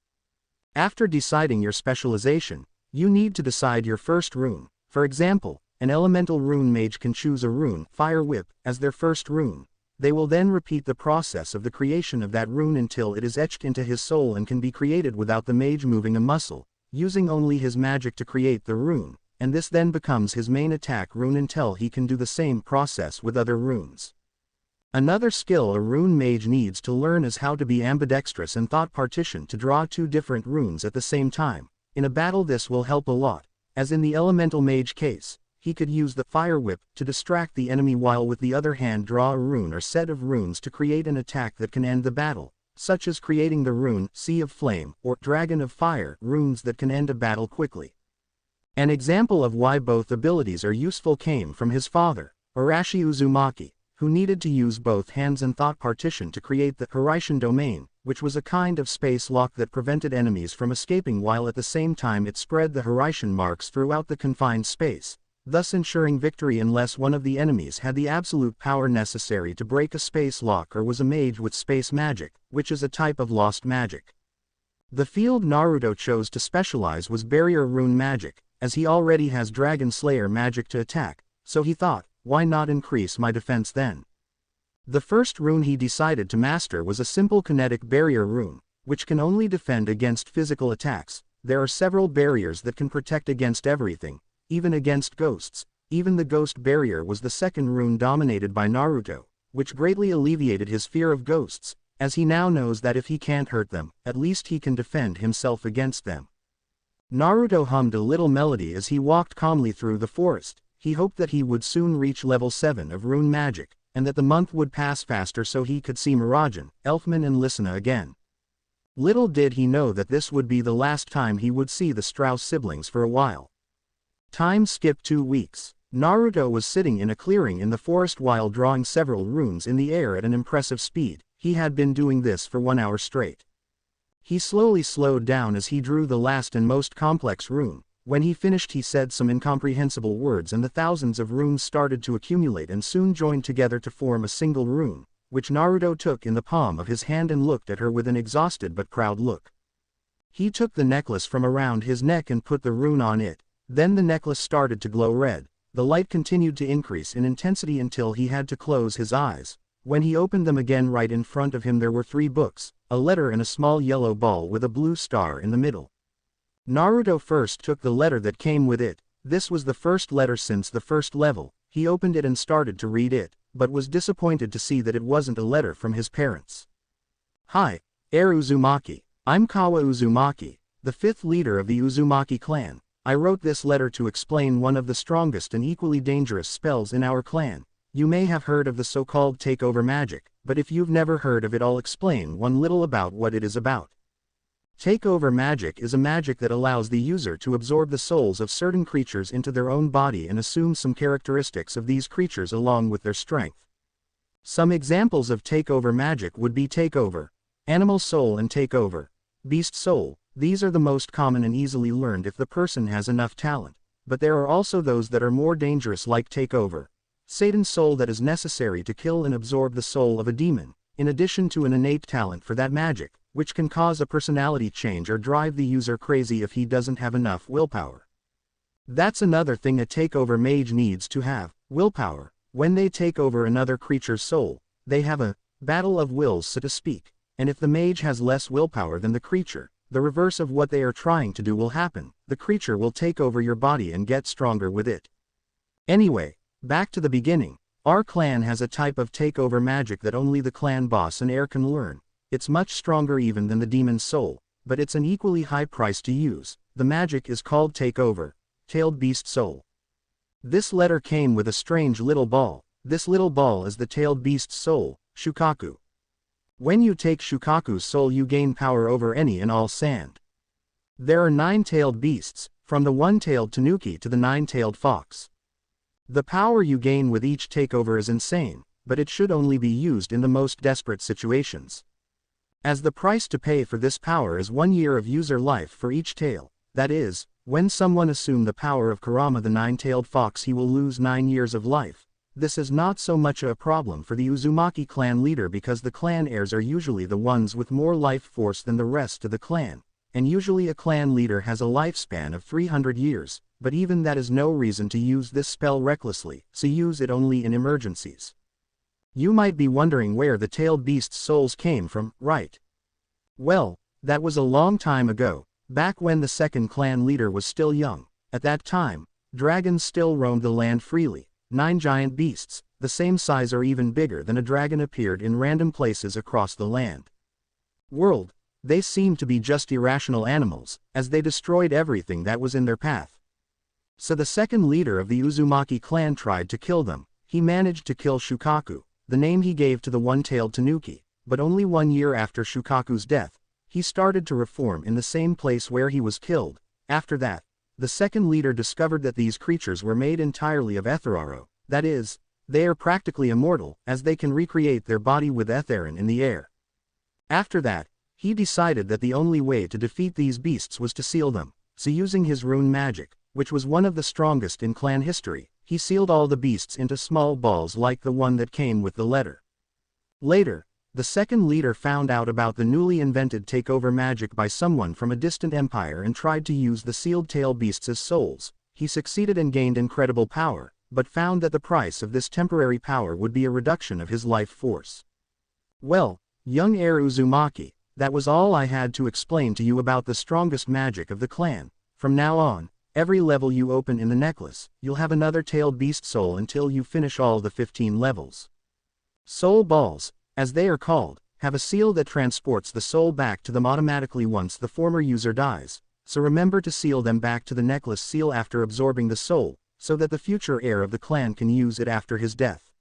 After deciding your specialization, you need to decide your first rune. For example, an elemental rune mage can choose a rune, Fire Whip, as their first rune. They will then repeat the process of the creation of that rune until it is etched into his soul and can be created without the mage moving a muscle, using only his magic to create the rune, and this then becomes his main attack rune until he can do the same process with other runes. Another skill a rune mage needs to learn is how to be ambidextrous and thought partition to draw 2 different runes at the same time. In a battle this will help a lot, as in the elemental mage case. He could use the Fire Whip to distract the enemy while with the other hand draw a rune or set of runes to create an attack that can end the battle, such as creating the rune Sea of Flame or Dragon of Fire, runes that can end a battle quickly. An example of why both abilities are useful came from his father, Arashi Uzumaki, who needed to use both hands and thought partition to create the Hiraishin domain, which was a kind of space lock that prevented enemies from escaping while at the same time it spread the Hiraishin marks throughout the confined space, thus ensuring victory unless one of the enemies had the absolute power necessary to break a space lock or was a mage with space magic, which is a type of lost magic. The field Naruto chose to specialize was barrier rune magic, as he already has Dragon Slayer magic to attack, so he thought, why not increase my defense then? The first rune he decided to master was a simple kinetic barrier rune, which can only defend against physical attacks. There are several barriers that can protect against everything, even against ghosts. Even the ghost barrier was the second rune dominated by Naruto, which greatly alleviated his fear of ghosts, as he now knows that if he can't hurt them, at least he can defend himself against them. Naruto hummed a little melody as he walked calmly through the forest. He hoped that he would soon reach level 7 of rune magic, and that the month would pass faster so he could see Mirajan, Elfman and Lysina again. Little did he know that this would be the last time he would see the Strauss siblings for a while. Time skipped 2 weeks. Naruto was sitting in a clearing in the forest while drawing several runes in the air at an impressive speed. He had been doing this for 1 hour straight. He slowly slowed down as he drew the last and most complex rune, When he finished he said some incomprehensible words and the thousands of runes started to accumulate and soon joined together to form a single rune, which Naruto took in the palm of his hand and looked at her with an exhausted but proud look. He took the necklace from around his neck and put the rune on it, then the necklace started to glow red, the light continued to increase in intensity until he had to close his eyes. When he opened them again right in front of him there were 3 books, a letter and a small yellow ball with a blue star in the middle. Naruto first took the letter that came with it. This was the first letter since the first level. He opened it and started to read it, but was disappointed to see that it wasn't a letter from his parents. Hi, Heir Uzumaki. I'm Kawa Uzumaki, the 5th leader of the Uzumaki clan. I wrote this letter to explain one of the strongest and equally dangerous spells in our clan. You may have heard of the so-called takeover magic, but if you've never heard of it I'll explain one little about what it is about. Takeover magic is a magic that allows the user to absorb the souls of certain creatures into their own body and assume some characteristics of these creatures along with their strength. Some examples of takeover magic would be takeover, animal soul and takeover, beast soul. These are the most common and easily learned if the person has enough talent, but there are also those that are more dangerous like takeover, Satan's soul that is necessary to kill and absorb the soul of a demon, in addition to an innate talent for that magic, which can cause a personality change or drive the user crazy if he doesn't have enough willpower. That's another thing a takeover mage needs to have, willpower. When they take over another creature's soul, they have a battle of wills so to speak, and if the mage has less willpower than the creature, the reverse of what they are trying to do will happen. The creature will take over your body and get stronger with it. Anyway, back to the beginning. Our clan has a type of takeover magic that only the clan boss and heir can learn. It's much stronger even than the demon's soul, but it's an equally high price to use. The magic is called takeover, tailed beast soul. This letter came with a strange little ball. This little ball is the tailed beast's soul, Shukaku. When you take Shukaku's soul you gain power over any and all sand. There are 9 tailed beasts, from the 1-tailed tanuki to the 9-tailed fox. The power you gain with each takeover is insane, but it should only be used in the most desperate situations. As the price to pay for this power is 1 year of user life for each tail, that is, when someone assumes the power of Kurama the 9-tailed fox he will lose 9 years of life. This is not so much a problem for the Uzumaki clan leader because the clan heirs are usually the ones with more life force than the rest of the clan, and usually a clan leader has a lifespan of 300 years, but even that is no reason to use this spell recklessly, so use it only in emergencies. You might be wondering where the tailed beast's souls came from, right? Well, that was a long time ago, back when the second clan leader was still young. At that time, dragons still roamed the land freely. 9 giant beasts, the same size or even bigger than a dragon appeared in random places across the land. World. They seemed to be just irrational animals, as they destroyed everything that was in their path. So the second leader of the Uzumaki clan tried to kill them. He managed to kill Shukaku, the name he gave to the 1-tailed tanuki, but only 1 year after Shukaku's death, he started to reform in the same place where he was killed. After that, the second leader discovered that these creatures were made entirely of etheraro, that is, they are practically immortal, as they can recreate their body with etherin in the air. After that, he decided that the only way to defeat these beasts was to seal them, so using his rune magic, which was one of the strongest in clan history, he sealed all the beasts into small balls like the one that came with the letter. Later, the second leader found out about the newly invented takeover magic by someone from a distant empire and tried to use the sealed tail beasts as souls. He succeeded and gained incredible power, but found that the price of this temporary power would be a reduction of his life force. Well, young heir Uzumaki, that was all I had to explain to you about the strongest magic of the clan. From now on, every level you open in the necklace, you'll have another tailed beast soul until you finish all the 15 levels. Soul balls, as they are called, have a seal that transports the soul back to them automatically once the former user dies, so remember to seal them back to the necklace seal after absorbing the soul, so that the future heir of the clan can use it after his death.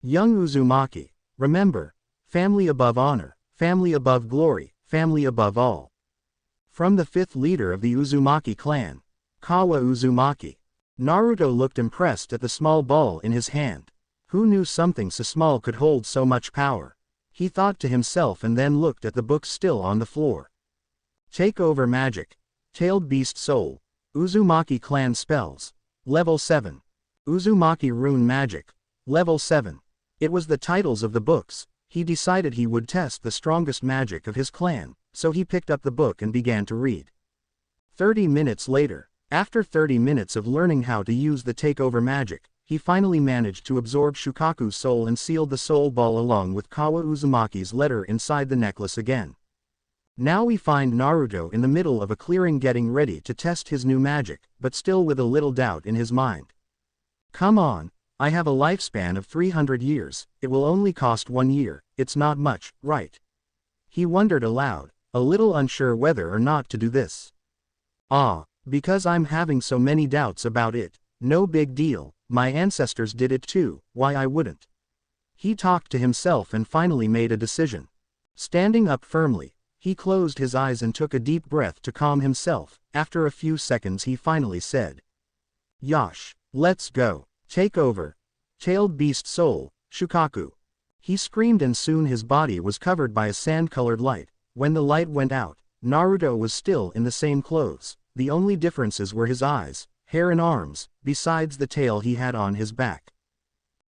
Young Uzumaki, remember, family above honor, family above glory, family above all. From the 5th leader of the Uzumaki clan, Kawa Uzumaki. Naruto looked impressed at the small ball in his hand. Who knew something so small could hold so much power? He thought to himself and then looked at the book still on the floor. Takeover magic. Tailed beast soul. Uzumaki Clan Spells. Level 7. Uzumaki Rune Magic. Level 7. It was the titles of the books. He decided he would test the strongest magic of his clan, so he picked up the book and began to read. 30 minutes later, after 30 minutes of learning how to use the takeover magic, he finally managed to absorb Shukaku's soul and sealed the soul ball along with Kawa Uzumaki's letter inside the necklace again. Now we find Naruto in the middle of a clearing getting ready to test his new magic, but still with a little doubt in his mind. Come on, I have a lifespan of 300 years, it will only cost 1 year, it's not much, right? He wondered aloud, a little unsure whether or not to do this. Because I'm having so many doubts about it, no big deal, my ancestors did it too, why I wouldn't? He talked to himself and finally made a decision. Standing up firmly, he closed his eyes and took a deep breath to calm himself. After a few seconds he finally said, "Yosh, let's go, take over. Tailed beast soul, Shukaku." He screamed and soon his body was covered by a sand-colored light. When the light went out, Naruto was still in the same clothes. The only differences were his eyes, hair and arms, besides the tail he had on his back.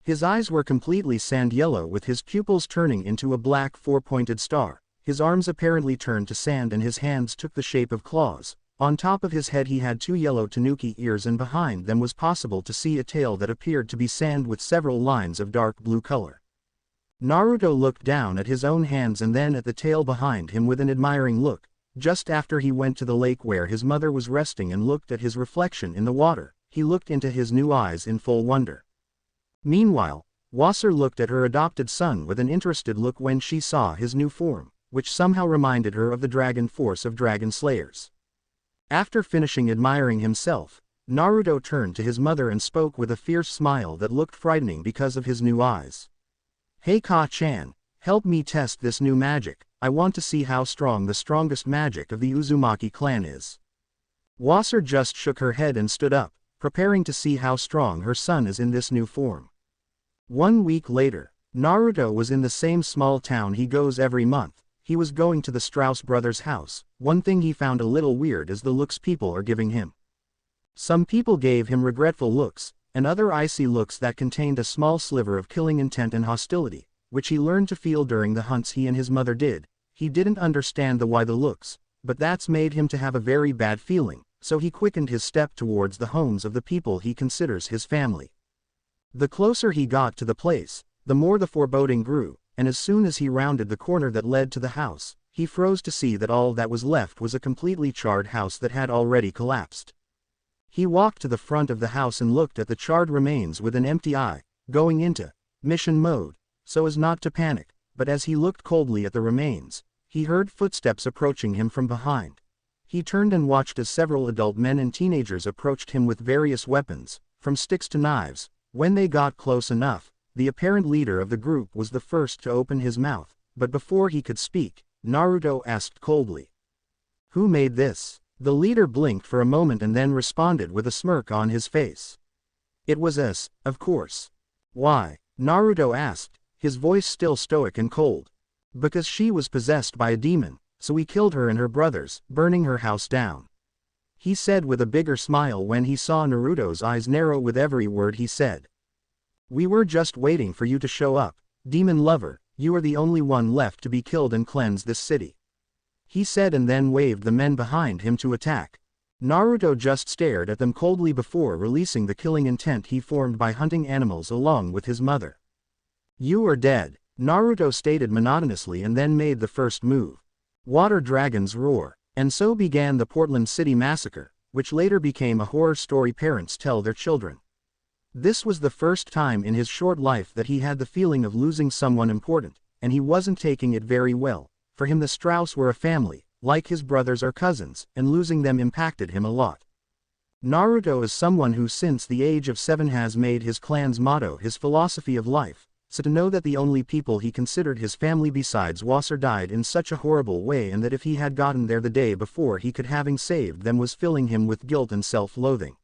His eyes were completely sand yellow with his pupils turning into a black four-pointed star. His arms apparently turned to sand and his hands took the shape of claws. On top of his head he had 2 yellow tanuki ears and behind them was possible to see a tail that appeared to be sand with several lines of dark blue color. Naruto looked down at his own hands and then at the tail behind him with an admiring look. Just after he went to the lake where his mother was resting and looked at his reflection in the water, he looked into his new eyes in full wonder. Meanwhile, Wasser looked at her adopted son with an interested look when she saw his new form, which somehow reminded her of the dragon force of dragon slayers. After finishing admiring himself, Naruto turned to his mother and spoke with a fierce smile that looked frightening because of his new eyes. "Hey Ka-chan, help me test this new magic, I want to see how strong the strongest magic of the Uzumaki clan is." Wasser just shook her head and stood up, preparing to see how strong her son is in this new form. 1 week later, Naruto was in the same small town he goes every month. He was going to the Strauss brothers' house. One thing he found a little weird is the looks people are giving him. Some people gave him regretful looks, and other icy looks that contained a small sliver of killing intent and hostility, which he learned to feel during the hunts he and his mother did. He didn't understand the why the looks, but that's made him to have a very bad feeling, so he quickened his step towards the homes of the people he considers his family. The closer he got to the place, the more the foreboding grew, and as soon as he rounded the corner that led to the house, he froze to see that all that was left was a completely charred house that had already collapsed. He walked to the front of the house and looked at the charred remains with an empty eye, going into mission mode, so as not to panic, but as he looked coldly at the remains, he heard footsteps approaching him from behind. He turned and watched as several adult men and teenagers approached him with various weapons, from sticks to knives. When they got close enough, the apparent leader of the group was the first to open his mouth, but before he could speak, Naruto asked coldly, "Who made this?" The leader blinked for a moment and then responded with a smirk on his face. "It was us, of course." "Why?" Naruto asked, his voice still stoic and cold. "Because she was possessed by a demon, so we killed her and her brothers, burning her house down," he said with a bigger smile when he saw Naruto's eyes narrow with every word he said. "We were just waiting for you to show up, demon lover, you are the only one left to be killed and cleanse this city," he said and then waved the men behind him to attack. Naruto just stared at them coldly before releasing the killing intent he formed by hunting animals along with his mother. "You are dead," Naruto stated monotonously and then made the first move. Water dragons roar. And so began the Portland City Massacre, which later became a horror story parents tell their children. This was the first time in his short life that he had the feeling of losing someone important, and he wasn't taking it very well. For him the Strauss were a family, like his brothers or cousins, and losing them impacted him a lot. Naruto is someone who since the age of 7 has made his clan's motto his philosophy of life, so to know that the only people he considered his family besides Wasser died in such a horrible way and that if he had gotten there the day before he could having saved them was filling him with guilt and self-loathing.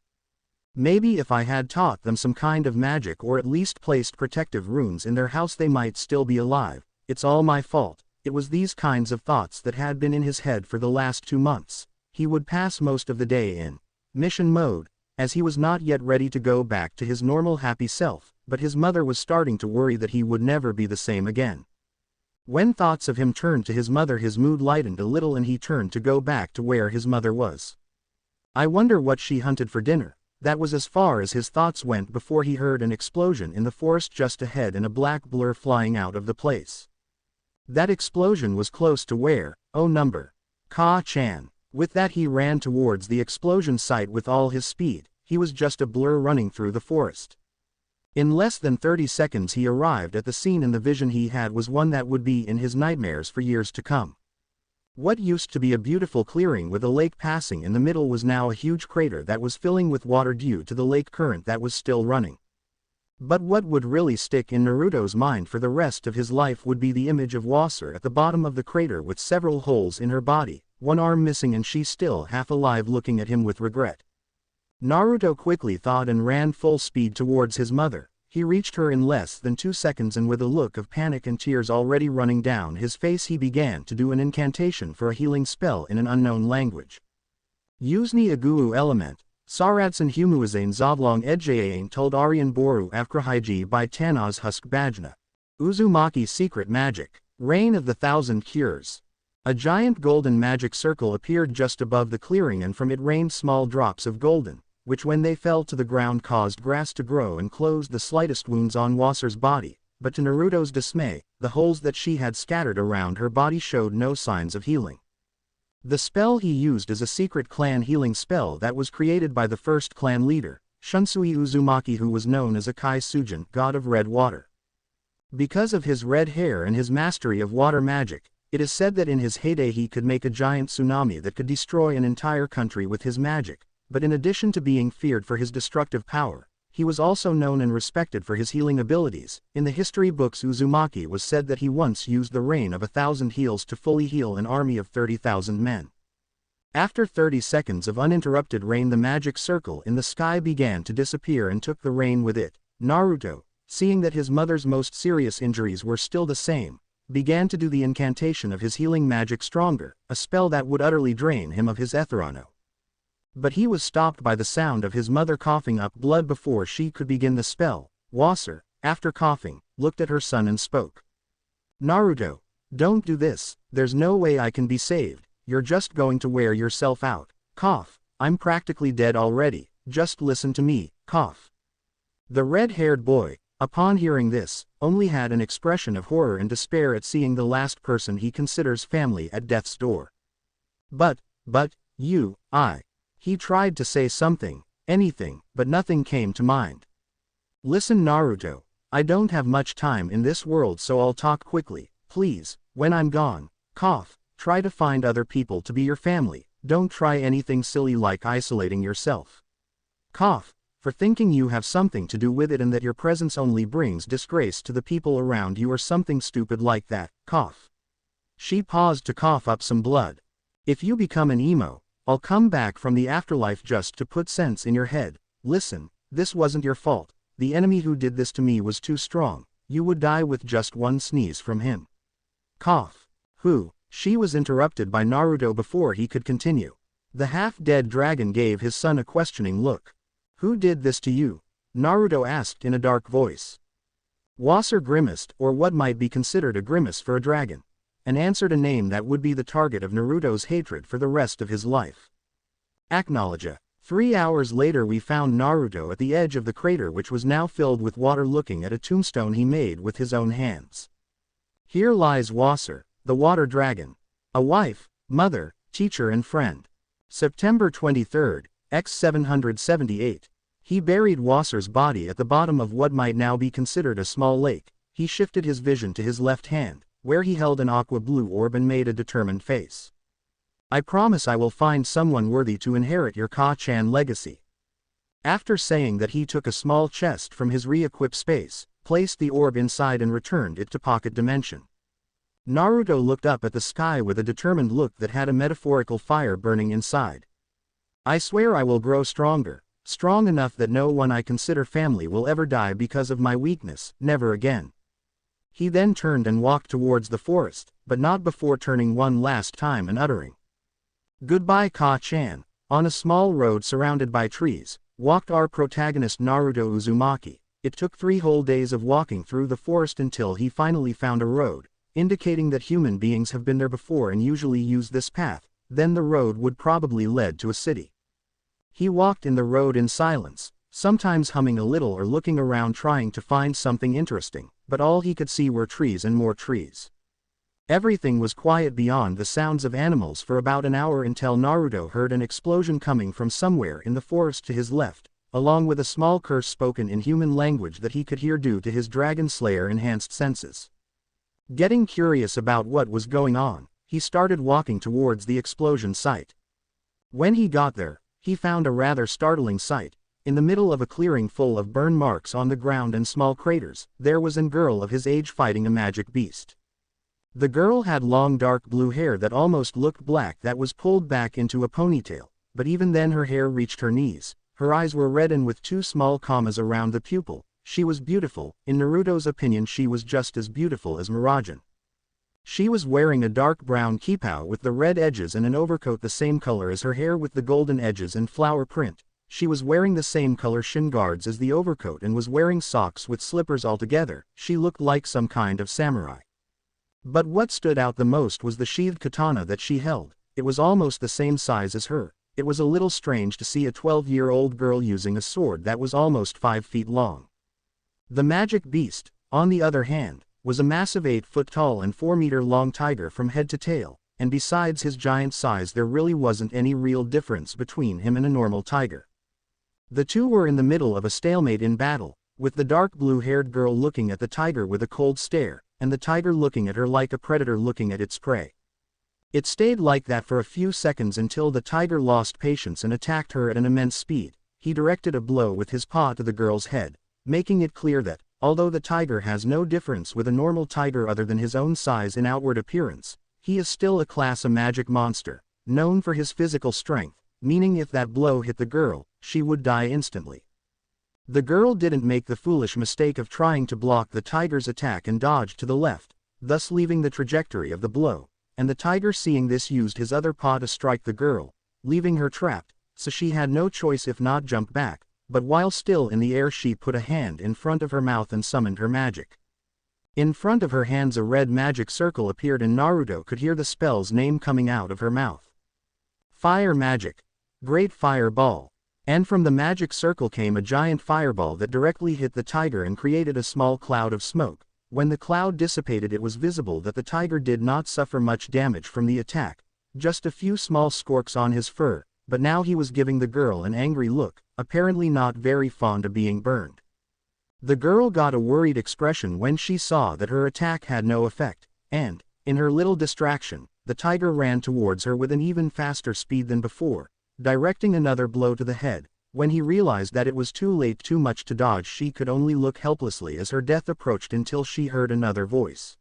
Maybe if I had taught them some kind of magic or at least placed protective runes in their house they might still be alive. It's all my fault. It was these kinds of thoughts that had been in his head for the last 2 months. He would pass most of the day in mission mode, as he was not yet ready to go back to his normal happy self, but his mother was starting to worry that he would never be the same again. When thoughts of him turned to his mother, his mood lightened a little and he turned to go back to where his mother was. I wonder what she hunted for dinner. That was as far as his thoughts went before he heard an explosion in the forest just ahead and a black blur flying out of the place. That explosion was close to where, number Ka-chan. With that he ran towards the explosion site with all his speed. He was just a blur running through the forest. In less than 30 seconds he arrived at the scene, and the vision he had was one that would be in his nightmares for years to come. What used to be a beautiful clearing with a lake passing in the middle was now a huge crater that was filling with water due to the lake current that was still running. But what would really stick in Naruto's mind for the rest of his life would be the image of Wasser at the bottom of the crater with several holes in her body, one arm missing and she still half alive, looking at him with regret. Naruto quickly thought and ran full speed towards his mother. He reached her in less than 2 seconds, and with a look of panic and tears already running down his face he began to do an incantation for a healing spell in an unknown language. Uzni Aguu element, Saratsan Humuazain Zavlong Edjayain told Aryan Boru Afkrahiji by Tanaz Husk Bajna. Uzumaki secret magic. Reign of the Thousand Cures. A giant golden magic circle appeared just above the clearing, and from it rained small drops of golden, which when they fell to the ground caused grass to grow and closed the slightest wounds on Wasser's body, but to Naruto's dismay, the holes that she had scattered around her body showed no signs of healing. The spell he used is a secret clan healing spell that was created by the first clan leader, Shunsui Uzumaki, who was known as Akai Sujin, god of red water. Because of his red hair and his mastery of water magic, it is said that in his heyday he could make a giant tsunami that could destroy an entire country with his magic. But in addition to being feared for his destructive power, he was also known and respected for his healing abilities. In the history books, Uzumaki was said that he once used the rain of 1,000 heals to fully heal an army of 30,000 men. After 30 seconds of uninterrupted rain, the magic circle in the sky began to disappear and took the rain with it. Naruto, seeing that his mother's most serious injuries were still the same, began to do the incantation of his healing magic stronger, a spell that would utterly drain him of his Etherano. But he was stopped by the sound of his mother coughing up blood before she could begin the spell. Wasser, after coughing, looked at her son and spoke. Naruto, don't do this, there's no way I can be saved, you're just going to wear yourself out. Cough, I'm practically dead already, just listen to me, cough. The red-haired boy, upon hearing this, only had an expression of horror and despair at seeing the last person he considers family at death's door. But, He tried to say something, anything, but nothing came to mind. Listen Naruto, I don't have much time in this world, so I'll talk quickly, please. When I'm gone, cough, try to find other people to be your family, don't try anything silly like isolating yourself. Cough, for thinking you have something to do with it and that your presence only brings disgrace to the people around you or something stupid like that, cough. She paused to cough up some blood. If you become an emo, I'll come back from the afterlife just to put sense in your head. Listen, this wasn't your fault. The enemy who did this to me was too strong. You would die with just one sneeze from him. Cough. Who? She was interrupted by Naruto before he could continue. The half-dead dragon gave his son a questioning look. Who did this to you? Naruto asked in a dark voice. Wasser grimaced, or what might be considered a grimace for a dragon, and answered a name that would be the target of Naruto's hatred for the rest of his life. Acknowledge. 3 hours later we found Naruto at the edge of the crater, which was now filled with water, looking at a tombstone he made with his own hands. Here lies Wasser, the water dragon. A wife, mother, teacher and friend. September 23, X778. He buried Wasser's body at the bottom of what might now be considered a small lake. He shifted his vision to his left hand, where he held an aqua blue orb, and made a determined face. I promise I will find someone worthy to inherit your Ka-chan legacy. After saying that, he took a small chest from his re-equipped space, placed the orb inside and returned it to pocket dimension. Naruto looked up at the sky with a determined look that had a metaphorical fire burning inside. I swear I will grow stronger, strong enough that no one I consider family will ever die because of my weakness, never again. He then turned and walked towards the forest, but not before turning one last time and uttering, "Goodbye Ka-chan, On a small road surrounded by trees, walked our protagonist Naruto Uzumaki. It took 3 whole days of walking through the forest until he finally found a road, indicating that human beings have been there before and usually use this path. Then the road would probably lead to a city. He walked in the road in silence, sometimes humming a little or looking around trying to find something interesting, but all he could see were trees and more trees. Everything was quiet beyond the sounds of animals for about an hour until Naruto heard an explosion coming from somewhere in the forest to his left, along with a small curse spoken in human language that he could hear due to his Dragon Slayer enhanced senses. Getting curious about what was going on, he started walking towards the explosion site. When he got there, he found a rather startling sight. In the middle of a clearing full of burn marks on the ground and small craters, there was a girl of his age fighting a magic beast. The girl had long dark blue hair that almost looked black that was pulled back into a ponytail, but even then her hair reached her knees. Her eyes were red and with 2 small commas around the pupil. She was beautiful. In Naruto's opinion, she was just as beautiful as Miragen. She was wearing a dark brown kippah with the red edges and an overcoat the same color as her hair with the golden edges and flower print. She was wearing the same color shin guards as the overcoat and was wearing socks with slippers altogether. She looked like some kind of samurai. But what stood out the most was the sheathed katana that she held. It was almost the same size as her. It was a little strange to see a 12-year-old girl using a sword that was almost 5 feet long. The magic beast, on the other hand, was a massive 8-foot-tall and 4-meter-long tiger from head to tail, and besides his giant size there really wasn't any real difference between him and a normal tiger. The two were in the middle of a stalemate in battle, with the dark blue-haired girl looking at the tiger with a cold stare, and the tiger looking at her like a predator looking at its prey. It stayed like that for a few seconds until the tiger lost patience and attacked her at an immense speed. He directed a blow with his paw to the girl's head, making it clear that, although the tiger has no difference with a normal tiger other than his own size and outward appearance, he is still a class A magic monster, known for his physical strength, meaning if that blow hit the girl, she would die instantly. The girl didn't make the foolish mistake of trying to block the tiger's attack and dodged to the left, thus leaving the trajectory of the blow, and the tiger seeing this used his other paw to strike the girl, leaving her trapped, so she had no choice if not jump back, but while still in the air she put a hand in front of her mouth and summoned her magic. In front of her hands a red magic circle appeared and Naruto could hear the spell's name coming out of her mouth. Fire magic. Great fireball. And from the magic circle came a giant fireball that directly hit the tiger and created a small cloud of smoke. When the cloud dissipated it was visible that the tiger did not suffer much damage from the attack, just a few small scorks on his fur, but now he was giving the girl an angry look, apparently not very fond of being burned. The girl got a worried expression when she saw that her attack had no effect, and, in her little distraction, the tiger ran towards her with an even faster speed than before, directing another blow to the head. When he realized that it was too late, too much to dodge, she could only look helplessly as her death approached until she heard another voice.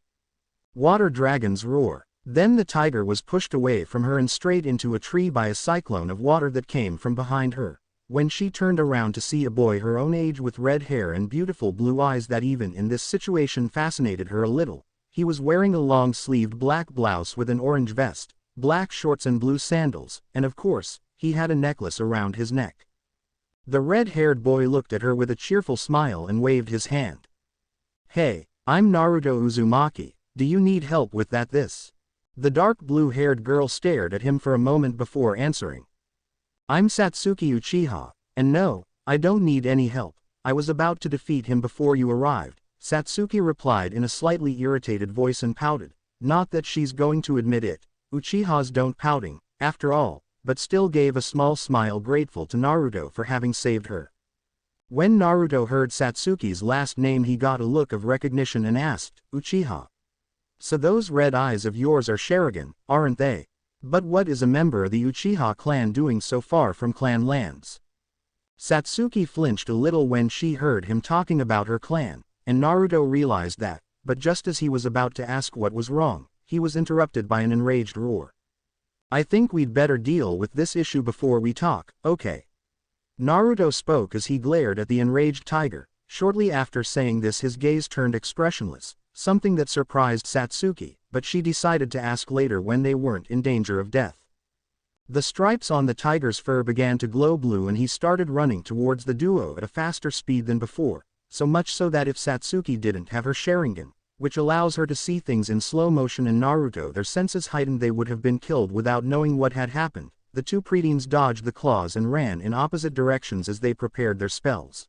Water dragons roar. Then the tiger was pushed away from her and straight into a tree by a cyclone of water that came from behind her. When she turned around to see a boy her own age with red hair and beautiful blue eyes that even in this situation fascinated her a little, he was wearing a long-sleeved black blouse with an orange vest, black shorts and blue sandals, and of course, he had a necklace around his neck. The red-haired boy looked at her with a cheerful smile and waved his hand. "Hey, I'm Naruto Uzumaki, do you need help with that this?" The dark blue-haired girl stared at him for a moment before answering. "I'm Satsuki Uchiha, and no, I don't need any help. I was about to defeat him before you arrived," Satsuki replied in a slightly irritated voice and pouted. Not that she's going to admit it, Uchihas don't pouting, after all, but still gave a small smile grateful to Naruto for having saved her. When Naruto heard Satsuki's last name he got a look of recognition and asked, "Uchiha? So those red eyes of yours are Sharingan, aren't they? But what is a member of the Uchiha clan doing so far from clan lands?" Satsuki flinched a little when she heard him talking about her clan, and Naruto realized that, but just as he was about to ask what was wrong, he was interrupted by an enraged roar. "I think we'd better deal with this issue before we talk, okay?" Naruto spoke as he glared at the enraged tiger. Shortly after saying this his gaze turned expressionless, something that surprised Satsuki, but she decided to ask later when they weren't in danger of death. The stripes on the tiger's fur began to glow blue and he started running towards the duo at a faster speed than before, so much so that if Satsuki didn't have her Sharingan, which allows her to see things in slow motion, and Naruto their senses heightened, they would have been killed without knowing what had happened. The two preteens dodged the claws and ran in opposite directions as they prepared their spells.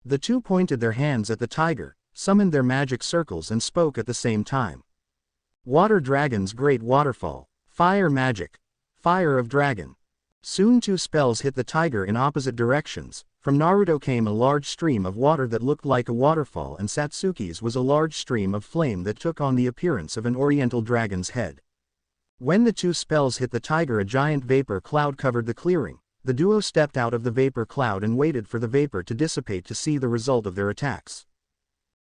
The two pointed their hands at the tiger, summoned their magic circles and spoke at the same time. Water Dragon's Great Waterfall, Fire Magic, Fire of Dragon. Soon two spells hit the tiger in opposite directions. From Naruto came a large stream of water that looked like a waterfall, and Satsuki's was a large stream of flame that took on the appearance of an oriental dragon's head. When the two spells hit the tiger, a giant vapor cloud covered the clearing. The duo stepped out of the vapor cloud and waited for the vapor to dissipate to see the result of their attacks.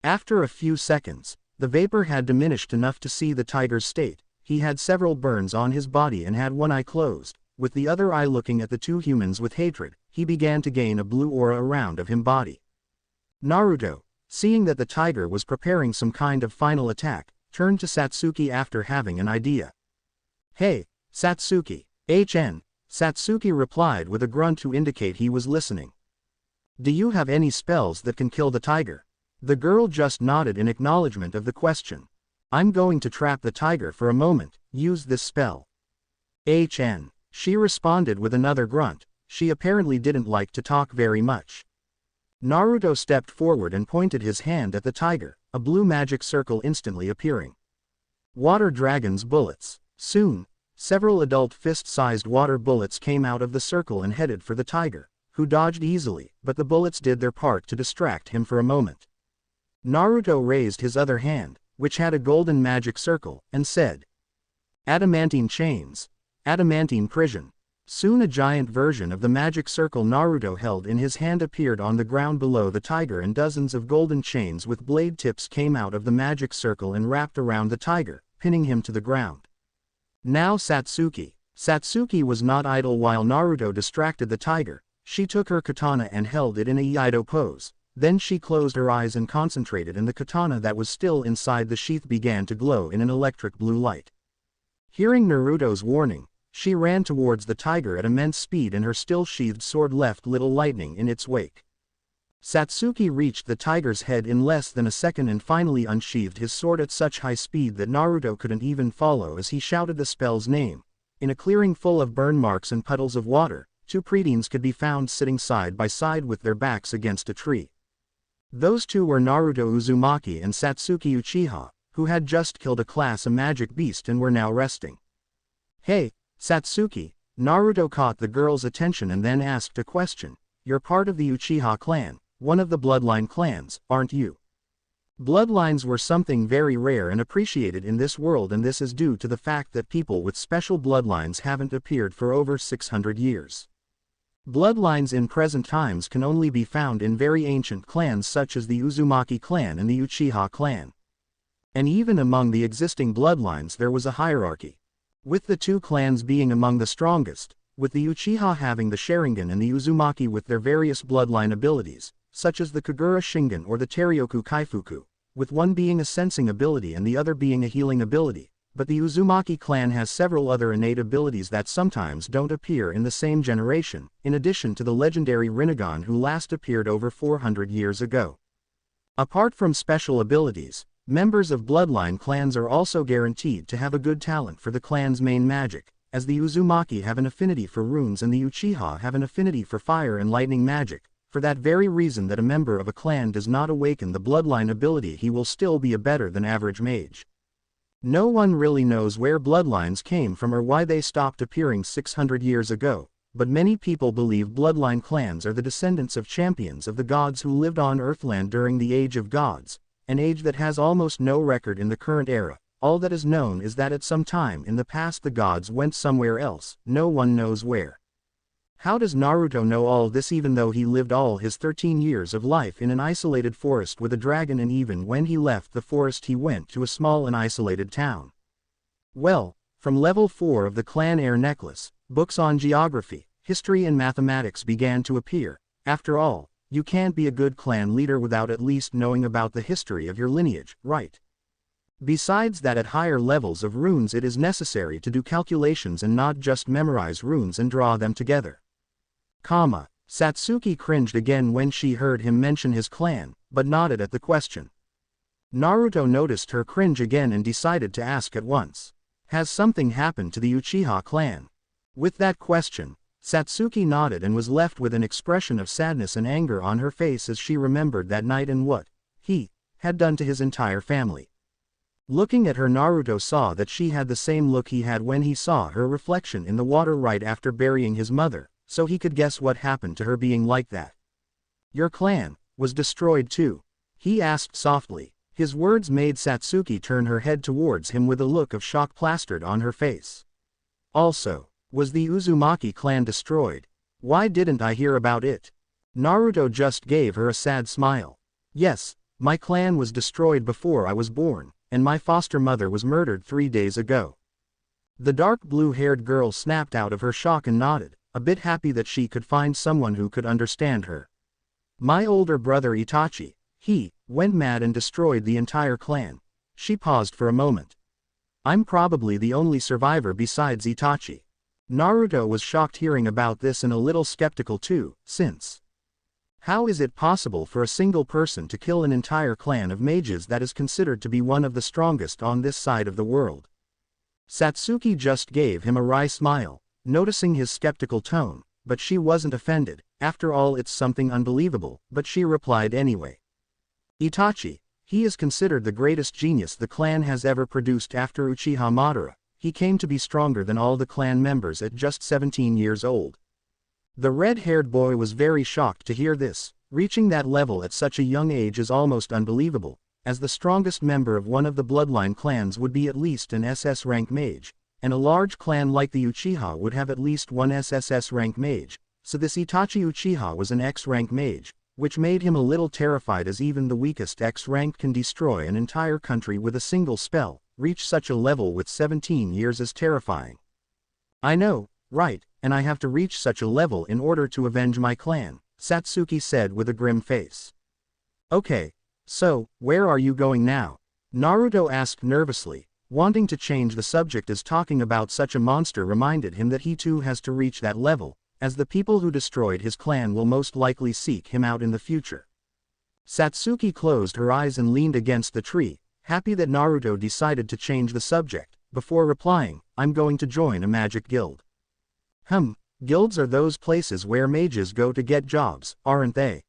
After a few seconds, the vapor had diminished enough to see the tiger's state. He had several burns on his body and had one eye closed. With the other eye looking at the two humans with hatred, he began to gain a blue aura around of him body. Naruto, seeing that the tiger was preparing some kind of final attack, turned to Satsuki after having an idea. "Hey, Satsuki." "HN," Satsuki replied with a grunt to indicate he was listening. "Do you have any spells that can kill the tiger?" The girl just nodded in acknowledgement of the question. "I'm going to trap the tiger for a moment. Use this spell." "HN." She responded with another grunt. She apparently didn't like to talk very much. Naruto stepped forward and pointed his hand at the tiger, a blue magic circle instantly appearing. Water Dragon's Bullets. Soon, several adult fist-sized water bullets came out of the circle and headed for the tiger, who dodged easily, but the bullets did their part to distract him for a moment. Naruto raised his other hand, which had a golden magic circle, and said, "Adamantine Chains. Adamantine Prison." Soon a giant version of the magic circle Naruto held in his hand appeared on the ground below the tiger, and dozens of golden chains with blade tips came out of the magic circle and wrapped around the tiger, pinning him to the ground. Now Satsuki. Satsuki was not idle while Naruto distracted the tiger. She took her katana and held it in a Iaido pose. Then she closed her eyes and concentrated, and the katana that was still inside the sheath began to glow in an electric blue light. Hearing Naruto's warning, she ran towards the tiger at immense speed, and her still sheathed sword left little lightning in its wake. Satsuki reached the tiger's head in less than a second and finally unsheathed his sword at such high speed that Naruto couldn't even follow as he shouted the spell's name. In a clearing full of burn marks and puddles of water, two preteens could be found sitting side by side with their backs against a tree. Those two were Naruto Uzumaki and Satsuki Uchiha, who had just killed a class A magic beast and were now resting. "Hey, Satsuki." Naruto caught the girl's attention and then asked a question. "You're part of the Uchiha clan, one of the bloodline clans, aren't you?" Bloodlines were something very rare and appreciated in this world, and this is due to the fact that people with special bloodlines haven't appeared for over 600 years. Bloodlines in present times can only be found in very ancient clans such as the Uzumaki clan and the Uchiha clan. And even among the existing bloodlines there was a hierarchy, with the two clans being among the strongest, with the Uchiha having the Sharingan and the Uzumaki with their various bloodline abilities, such as the Kagura Shingan or the Teryoku Kaifuku, with one being a sensing ability and the other being a healing ability. But the Uzumaki clan has several other innate abilities that sometimes don't appear in the same generation, in addition to the legendary Rinnegan who last appeared over 400 years ago. Apart from special abilities, members of bloodline clans are also guaranteed to have a good talent for the clan's main magic, as the Uzumaki have an affinity for runes and the Uchiha have an affinity for fire and lightning magic. For that very reason that a member of a clan does not awaken the bloodline ability, he will still be a better than average mage. No one really knows where bloodlines came from or why they stopped appearing 600 years ago, but many people believe bloodline clans are the descendants of champions of the gods who lived on Earthland during the Age of Gods, an age that has almost no record in the current era. All that is known is that at some time in the past the gods went somewhere else, no one knows where. How does Naruto know all this even though he lived all his 13 years of life in an isolated forest with a dragon, and even when he left the forest he went to a small and isolated town? Well, from level 4 of the clan Air Necklace, books on geography, history and mathematics began to appear. After all, you can't be a good clan leader without at least knowing about the history of your lineage, right? Besides that, at higher levels of runes it is necessary to do calculations and not just memorize runes and draw them together. Satsuki cringed again when she heard him mention his clan, but nodded at the question. Naruto noticed her cringe again and decided to ask at once. Has something happened to the Uchiha clan? With that question, Satsuki nodded and was left with an expression of sadness and anger on her face as she remembered that night and what he had done to his entire family. Looking at her, Naruto saw that she had the same look he had when he saw her reflection in the water right after burying his mother, so he could guess what happened to her being like that. Your clan was destroyed too? He asked softly. His words made Satsuki turn her head towards him with a look of shock plastered on her face. Also, was the Uzumaki clan destroyed? Why didn't I hear about it? Naruto just gave her a sad smile. Yes, my clan was destroyed before I was born, and my foster mother was murdered 3 days ago. The dark blue-haired girl snapped out of her shock and nodded, a bit happy that she could find someone who could understand her. My older brother Itachi, he went mad and destroyed the entire clan. She paused for a moment. I'm probably the only survivor besides Itachi. Naruto was shocked hearing about this and a little skeptical too, since how is it possible for a single person to kill an entire clan of mages that is considered to be one of the strongest on this side of the world? Satsuki just gave him a wry smile, noticing his skeptical tone, but she wasn't offended. After all, it's something unbelievable, but she replied anyway. Itachi, he is considered the greatest genius the clan has ever produced after Uchiha Madara. He came to be stronger than all the clan members at just 17 years old. The red-haired boy was very shocked to hear this. Reaching that level at such a young age is almost unbelievable, as the strongest member of one of the bloodline clans would be at least an SS rank mage, and a large clan like the Uchiha would have at least one SSS rank mage, so this Itachi Uchiha was an X rank mage, which made him a little terrified, as even the weakest X rank can destroy an entire country with a single spell. Reach such a level with 17 years is terrifying. I know, right, and I have to reach such a level in order to avenge my clan, Satsuki said with a grim face. Okay, so, where are you going now? Naruto asked nervously, wanting to change the subject as talking about such a monster reminded him that he too has to reach that level, as the people who destroyed his clan will most likely seek him out in the future. Satsuki closed her eyes and leaned against the tree, happy that Naruto decided to change the subject, before replying, I'm going to join a magic guild. Guilds are those places where mages go to get jobs, aren't they?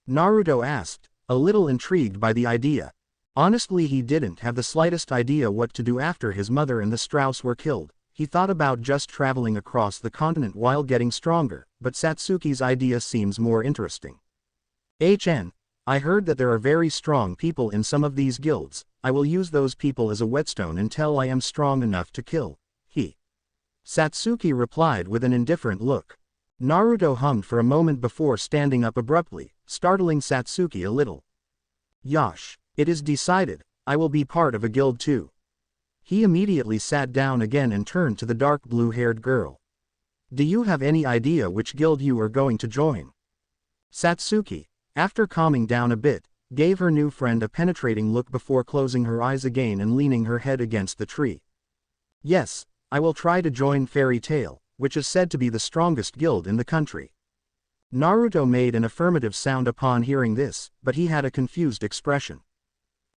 Naruto asked, a little intrigued by the idea. Honestly, he didn't have the slightest idea what to do after his mother and the Strauss were killed. He thought about just traveling across the continent while getting stronger, but Satsuki's idea seems more interesting. I heard that there are very strong people in some of these guilds. I will use those people as a whetstone until I am strong enough to kill. Satsuki replied with an indifferent look. Naruto hummed for a moment before standing up abruptly, startling Satsuki a little. Yosh, it is decided, I will be part of a guild too. He immediately sat down again and turned to the dark blue-haired girl. Do you have any idea which guild you are going to join? Satsuki, after calming down a bit, gave her new friend a penetrating look before closing her eyes again and leaning her head against the tree. Yes, I will try to join Fairytail, which is said to be the strongest guild in the country. Naruto made an affirmative sound upon hearing this, but he had a confused expression.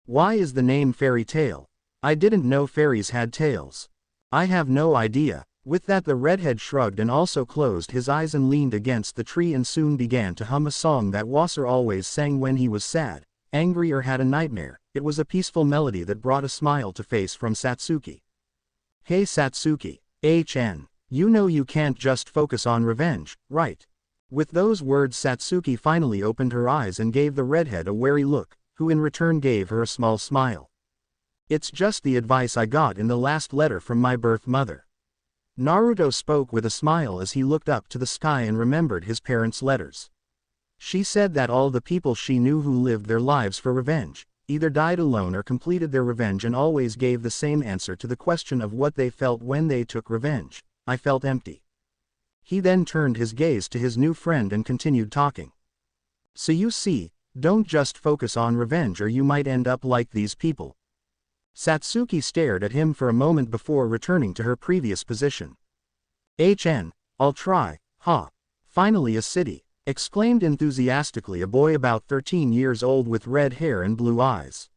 Why is the name Fairytail? I didn't know fairies had tails. I have no idea. With that, the redhead shrugged and also closed his eyes and leaned against the tree and soon began to hum a song that Wasser always sang when he was sad, angry or had a nightmare. It was a peaceful melody that brought a smile to face from Satsuki. Hey Satsuki, you know you can't just focus on revenge, right? With those words, Satsuki finally opened her eyes and gave the redhead a wary look, who in return gave her a small smile. It's just the advice I got in the last letter from my birth mother. Naruto spoke with a smile as he looked up to the sky and remembered his parents' letters. She said that all the people she knew who lived their lives for revenge, either died alone or completed their revenge, and always gave the same answer to the question of what they felt when they took revenge. I felt empty. He then turned his gaze to his new friend and continued talking. So you see, don't just focus on revenge or you might end up like these people. Satsuki stared at him for a moment before returning to her previous position. I'll try, ha. Finally a city, exclaimed enthusiastically a boy about 13 years old with red hair and blue eyes.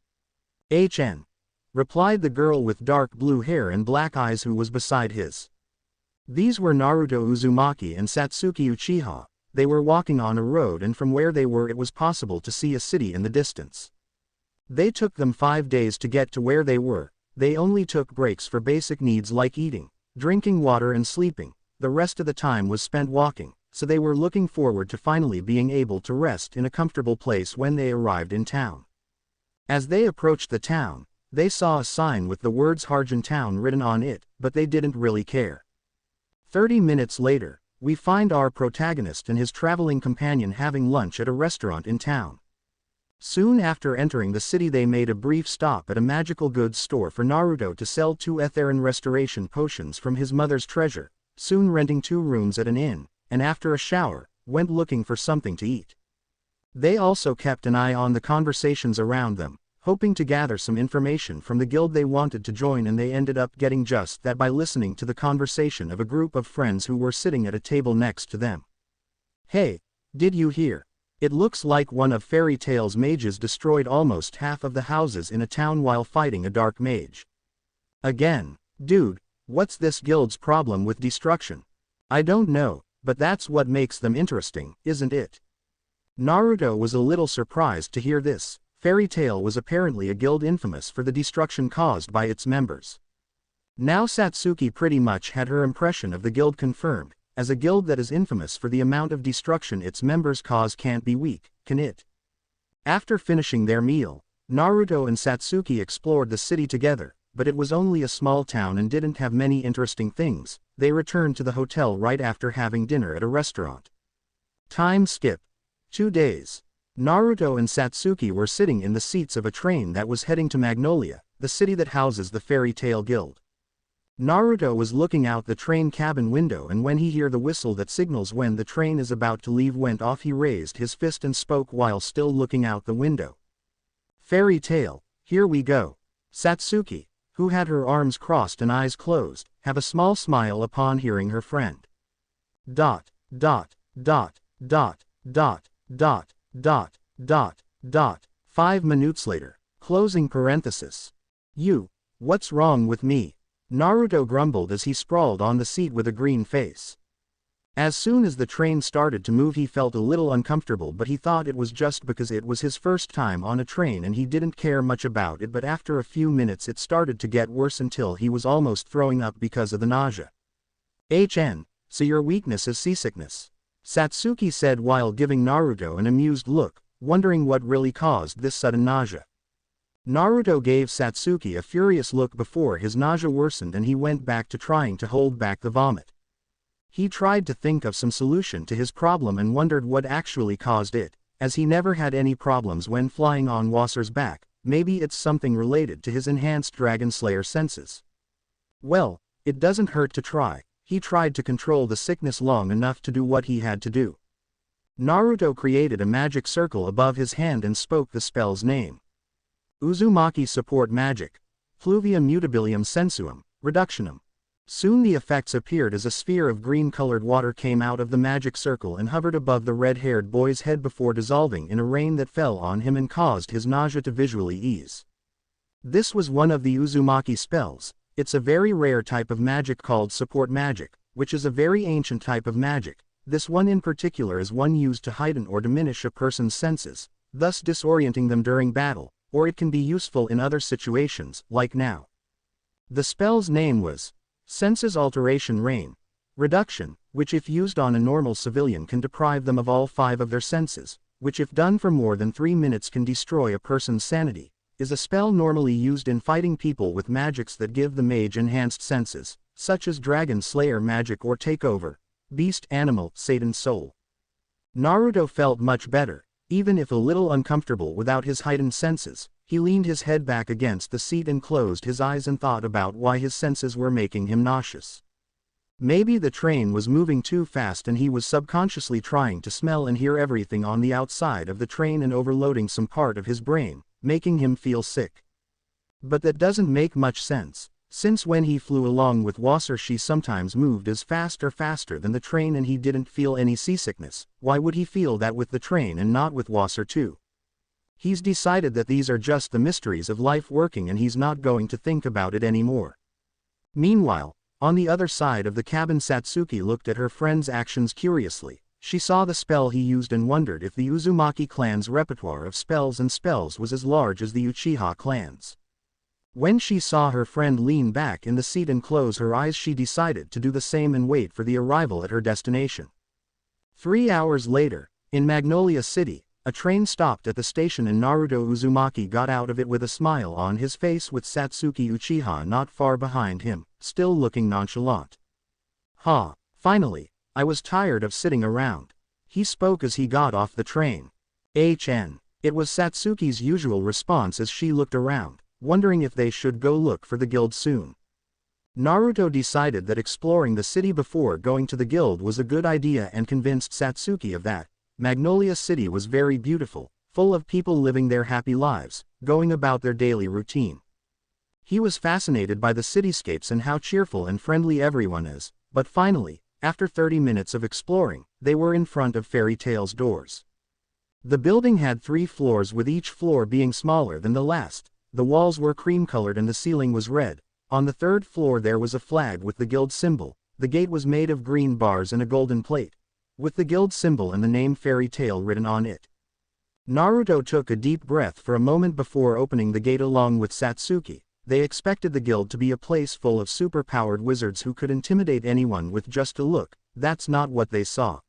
Replied the girl with dark blue hair and black eyes who was beside his. These were Naruto Uzumaki and Satsuki Uchiha. They were walking on a road and from where they were it was possible to see a city in the distance. They took them 5 days to get to where they were. They only took breaks for basic needs like eating, drinking water and sleeping. The rest of the time was spent walking, so they were looking forward to finally being able to rest in a comfortable place when they arrived in town. As they approached the town, they saw a sign with the words Harjan Town written on it, but they didn't really care. 30 minutes later, we find our protagonist and his traveling companion having lunch at a restaurant in town. Soon after entering the city they made a brief stop at a magical goods store for Naruto to sell 2 Etherin restoration potions from his mother's treasure, soon renting 2 rooms at an inn, and after a shower, went looking for something to eat. They also kept an eye on the conversations around them, hoping to gather some information from the guild they wanted to join, and they ended up getting just that by listening to the conversation of a group of friends who were sitting at a table next to them. Hey, did you hear? It looks like one of Fairytail's mages destroyed almost half of the houses in a town while fighting a dark mage. Again, dude, what's this guild's problem with destruction? I don't know, but that's what makes them interesting, isn't it? Naruto was a little surprised to hear this. Fairytail was apparently a guild infamous for the destruction caused by its members. Now Satsuki pretty much had her impression of the guild confirmed. As a guild that is infamous for the amount of destruction its members cause can't be weak, can it? After finishing their meal, Naruto and Satsuki explored the city together, but it was only a small town and didn't have many interesting things. They returned to the hotel right after having dinner at a restaurant. Time skip. 2 days. Naruto and Satsuki were sitting in the seats of a train that was heading to Magnolia, the city that houses the Fairytail Guild. Naruto was looking out the train cabin window, and when he heard the whistle that signals when the train is about to leave went off, he raised his fist and spoke while still looking out the window. Fairytail, here we go. Satsuki, who had her arms crossed and eyes closed, have a small smile upon hearing her friend. 5 minutes later, closing parenthesis. What's wrong with me? Naruto grumbled as he sprawled on the seat with a green face. As soon as the train started to move he felt a little uncomfortable, but he thought it was just because it was his first time on a train and he didn't care much about it, but after a few minutes it started to get worse until he was almost throwing up because of the nausea. So your weakness is seasickness? Satsuki said while giving Naruto an amused look, wondering what really caused this sudden nausea. Naruto gave Satsuki a furious look before his nausea worsened and he went back to trying to hold back the vomit. He tried to think of some solution to his problem and wondered what actually caused it, as he never had any problems when flying on Wasser's back. Maybe it's something related to his enhanced Dragon Slayer senses. Well, it doesn't hurt to try. He tried to control the sickness long enough to do what he had to do. Naruto created a magic circle above his hand and spoke the spell's name. Uzumaki Support Magic. Fluvia Mutabilium Sensuum, Reductionum. Soon the effects appeared as a sphere of green-colored water came out of the magic circle and hovered above the red-haired boy's head before dissolving in a rain that fell on him and caused his nausea to visually ease. This was one of the Uzumaki spells. It's a very rare type of magic called Support Magic, which is a very ancient type of magic. This one in particular is one used to heighten or diminish a person's senses, thus disorienting them during battle, or it can be useful in other situations, like now. The spell's name was Senses Alteration Rain. Reduction, which if used on a normal civilian can deprive them of all 5 of their senses, which if done for more than 3 minutes can destroy a person's sanity, is a spell normally used in fighting people with magics that give the mage enhanced senses, such as Dragon Slayer magic or Takeover, Beast Animal, Satan Soul. Naruto felt much better, even if a little uncomfortable without his heightened senses. He leaned his head back against the seat and closed his eyes and thought about why his senses were making him nauseous. Maybe the train was moving too fast and he was subconsciously trying to smell and hear everything on the outside of the train and overloading some part of his brain, making him feel sick. But that doesn't make much sense, since when he flew along with Wasser she sometimes moved as fast or faster than the train and he didn't feel any seasickness. Why would he feel that with the train and not with Wasser too? He's decided that these are just the mysteries of life working and he's not going to think about it anymore. Meanwhile, on the other side of the cabin, Satsuki looked at her friend's actions curiously. She saw the spell he used and wondered if the Uzumaki clan's repertoire of spells and spells was as large as the Uchiha clan's. When she saw her friend lean back in the seat and close her eyes, she decided to do the same and wait for the arrival at her destination. 3 hours later, in Magnolia City, a train stopped at the station and Naruto Uzumaki got out of it with a smile on his face with Satsuki Uchiha not far behind him, still looking nonchalant. "Ha, finally, I was tired of sitting around," he spoke as he got off the train. It was Satsuki's usual response as she looked around, wondering if they should go look for the guild soon. Naruto decided that exploring the city before going to the guild was a good idea and convinced Satsuki of that. Magnolia City was very beautiful, full of people living their happy lives, going about their daily routine. He was fascinated by the cityscapes and how cheerful and friendly everyone is, but finally, after 30 minutes of exploring, they were in front of Fairytail's doors. The building had 3 floors with each floor being smaller than the last. The walls were cream-colored and the ceiling was red. On the 3rd floor there was a flag with the guild symbol. The gate was made of green bars and a golden plate, with the guild symbol and the name Fairytail written on it. Naruto took a deep breath for a moment before opening the gate along with Satsuki. They expected the guild to be a place full of super-powered wizards who could intimidate anyone with just a look. That's not what they saw.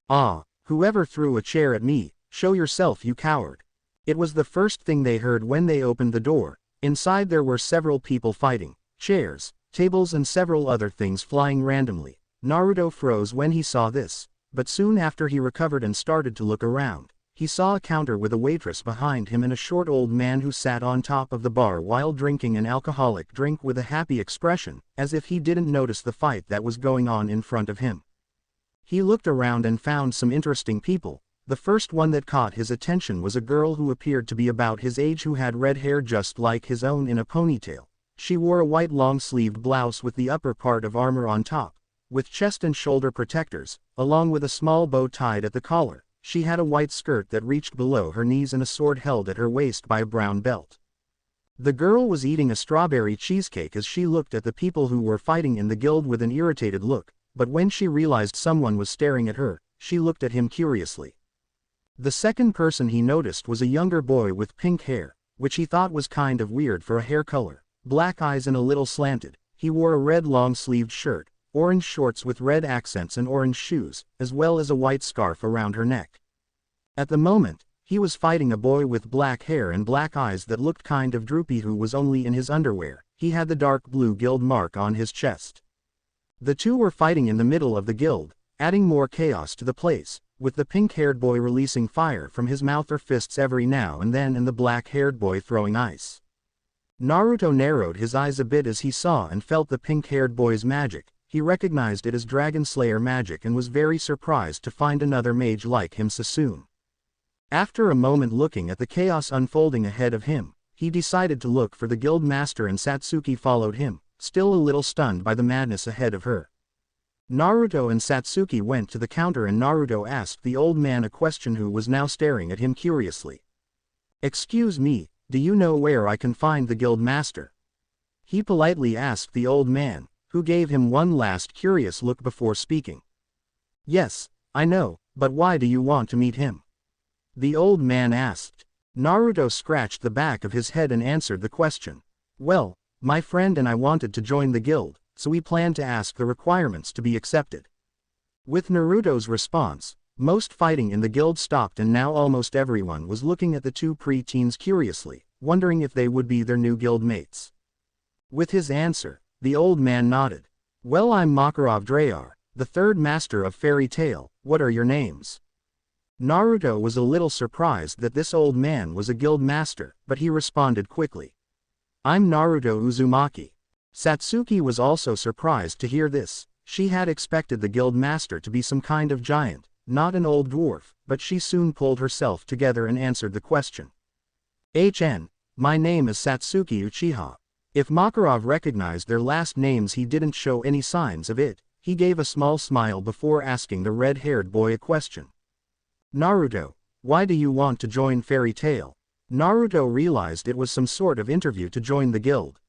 "Ah, whoever threw a chair at me, show yourself, you coward." It was the first thing they heard when they opened the door. Inside there were several people fighting, chairs, tables and several other things flying randomly. Naruto froze when he saw this, but soon after he recovered and started to look around. He saw a counter with a waitress behind him and a short old man who sat on top of the bar while drinking an alcoholic drink with a happy expression, as if he didn't notice the fight that was going on in front of him. He looked around and found some interesting people. The first one that caught his attention was a girl who appeared to be about his age who had red hair just like his own in a ponytail. She wore a white long-sleeved blouse with the upper part of armor on top, with chest and shoulder protectors, along with a small bow tied at the collar. She had a white skirt that reached below her knees and a sword held at her waist by a brown belt. The girl was eating a strawberry cheesecake as she looked at the people who were fighting in the guild with an irritated look, but when she realized someone was staring at her, she looked at him curiously. The second person he noticed was a younger boy with pink hair, which he thought was kind of weird for a hair color, black eyes and a little slanted. He wore a red long-sleeved shirt, orange shorts with red accents and orange shoes, as well as a white scarf around her neck. At the moment, he was fighting a boy with black hair and black eyes that looked kind of droopy who was only in his underwear. He had the dark blue guild mark on his chest. The two were fighting in the middle of the guild, adding more chaos to the place, with the pink-haired boy releasing fire from his mouth or fists every now and then and the black-haired boy throwing ice. Naruto narrowed his eyes a bit as he saw and felt the pink-haired boy's magic. He recognized it as Dragon Slayer magic and was very surprised to find another mage like him so soon. After a moment looking at the chaos unfolding ahead of him, he decided to look for the guild master and Satsuki followed him, still a little stunned by the madness ahead of her. Naruto and Satsuki went to the counter and Naruto asked the old man a question who was now staring at him curiously. "Excuse me, do you know where I can find the guild master?" He politely asked the old man, who gave him one last curious look before speaking. "Yes, I know, but why do you want to meet him?" the old man asked. Naruto scratched the back of his head and answered the question. "Well, my friend and I wanted to join the guild, so we planned to ask the requirements to be accepted." With Naruto's response, most fighting in the guild stopped and now almost everyone was looking at the two pre-teens curiously, wondering if they would be their new guild mates. With his answer, the old man nodded. "Well, I'm Makarov Drayar, the third master of Fairytail. What are your names?" Naruto was a little surprised that this old man was a guild master, but he responded quickly. "I'm Naruto Uzumaki." Satsuki was also surprised to hear this. She had expected the guild master to be some kind of giant, not an old dwarf, but she soon pulled herself together and answered the question. my name is Satsuki Uchiha. If Makarov recognized their last names, he didn't show any signs of it. He gave a small smile before asking the red-haired boy a question. Naruto, why do you want to join Fairytail? Naruto realized it was some sort of interview to join the guild.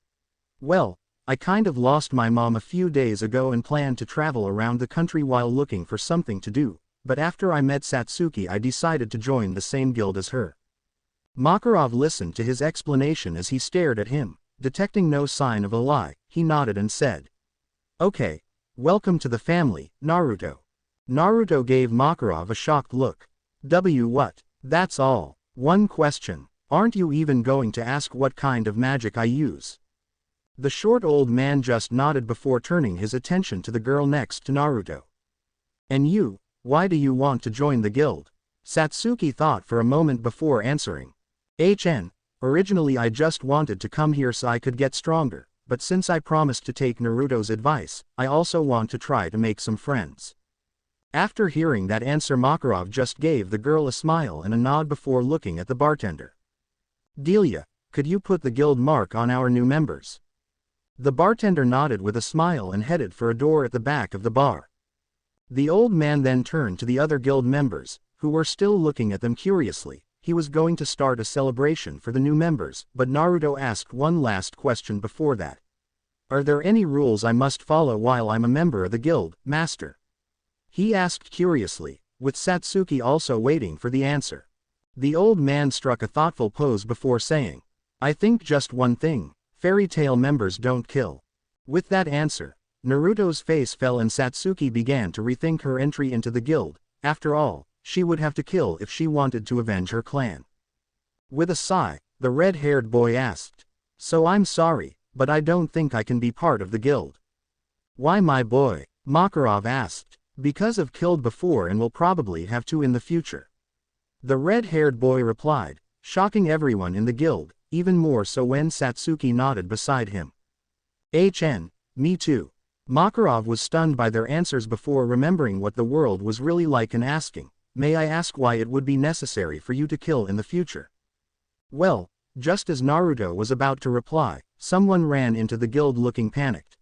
Well, I kind of lost my mom a few days ago and planned to travel around the country while looking for something to do, but after I met Satsuki I decided to join the same guild as her. Makarov listened to his explanation as he stared at him. Detecting no sign of a lie, he nodded and said, "Okay, welcome to the family, Naruto." Naruto gave Makarov a shocked look. What? That's all? One question. Aren't you even going to ask what kind of magic I use?" The short old man just nodded before turning his attention to the girl next to Naruto. "And you, why do you want to join the guild?" Satsuki thought for a moment before answering. Originally I just wanted to come here so I could get stronger, but since I promised to take Naruto's advice, I also want to try to make some friends." After hearing that answer, Makarov just gave the girl a smile and a nod before looking at the bartender. "Delia, could you put the guild mark on our new members?" The bartender nodded with a smile and headed for a door at the back of the bar. The old man then turned to the other guild members, who were still looking at them curiously. He was going to start a celebration for the new members, but Naruto asked one last question before that. "Are there any rules I must follow while I'm a member of the guild, master?" He asked curiously, with Satsuki also waiting for the answer. The old man struck a thoughtful pose before saying, "I think just one thing, Fairytail members don't kill." With that answer, Naruto's face fell and Satsuki began to rethink her entry into the guild. After all, she would have to kill if she wanted to avenge her clan. With a sigh, the red-haired boy asked, "So I'm sorry, but I don't think I can be part of the guild." "Why, my boy?" Makarov asked. "Because I've killed before and will probably have to in the future," the red-haired boy replied, shocking everyone in the guild, even more so when Satsuki nodded beside him. Me too." Makarov was stunned by their answers before remembering what the world was really like and asking, "May I ask why it would be necessary for you to kill in the future?" Well, just as Naruto was about to reply, someone ran into the guild looking panicked.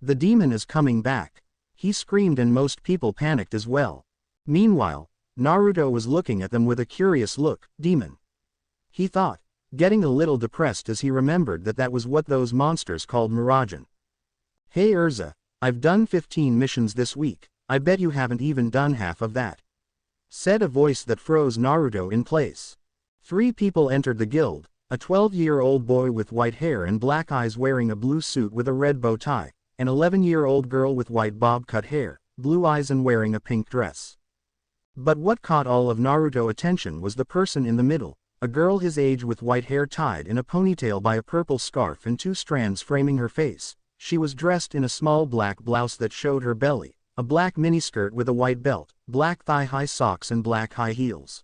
"The demon is coming back," he screamed, and most people panicked as well. Meanwhile, Naruto was looking at them with a curious look. "Demon?" he thought, getting a little depressed as he remembered that was what those monsters called Miragen. "Hey Urza, I've done 15 missions this week, I bet you haven't even done half of that," said a voice that froze Naruto in place. 3 people entered the guild, a 12-year-old boy with white hair and black eyes wearing a blue suit with a red bow tie, an 11-year-old girl with white bob-cut hair, blue eyes and wearing a pink dress. But what caught all of Naruto's attention was the person in the middle, a girl his age with white hair tied in a ponytail by a purple scarf and 2 strands framing her face. She was dressed in a small black blouse that showed her belly, a black miniskirt with a white belt, black thigh-high socks and black high heels.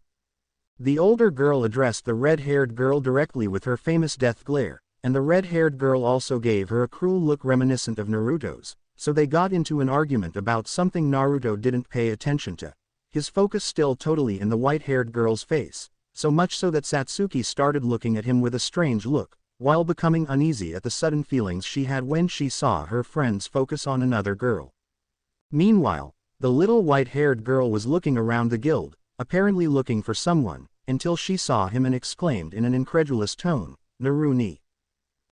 The older girl addressed the red-haired girl directly with her famous death glare, and the red-haired girl also gave her a cruel look reminiscent of Naruto's, so they got into an argument about something Naruto didn't pay attention to, his focus still totally in the white-haired girl's face, so much so that Satsuki started looking at him with a strange look, while becoming uneasy at the sudden feelings she had when she saw her friends focus on another girl. Meanwhile, the little white-haired girl was looking around the guild, apparently looking for someone, until she saw him and exclaimed in an incredulous tone, "Naru-ni."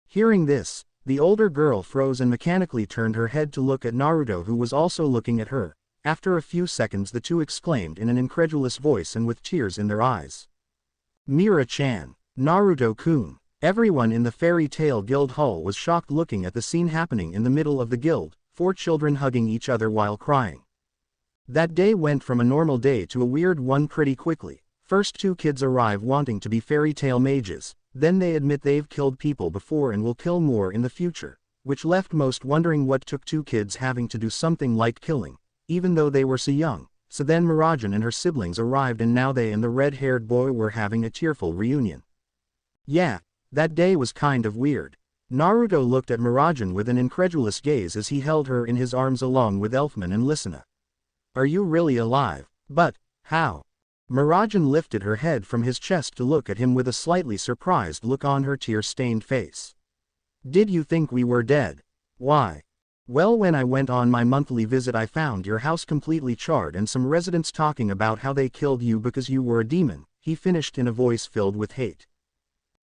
Hearing this, the older girl froze and mechanically turned her head to look at Naruto, who was also looking at her. After a few seconds the two exclaimed in an incredulous voice and with tears in their eyes, "Mira-chan, Naruto-kun." Everyone in the Fairytail Guild Hall was shocked looking at the scene happening in the middle of the guild, 4 children hugging each other while crying. That day went from a normal day to a weird one pretty quickly. First 2 kids arrive wanting to be Fairytail mages, then they admit they've killed people before and will kill more in the future, which left most wondering what took 2 kids having to do something like killing, even though they were so young. So then Miragen and her siblings arrived and now they and the red-haired boy were having a tearful reunion. Yeah, that day was kind of weird. Naruto looked at Miragen with an incredulous gaze as he held her in his arms along with Elfman and Lysina. "Are you really alive? But, how?" Mirajan lifted her head from his chest to look at him with a slightly surprised look on her tear-stained face. Did you think we were dead? Why? Well, when I went on my monthly visit I found your house completely charred and some residents talking about how they killed you because you were a demon, he finished in a voice filled with hate.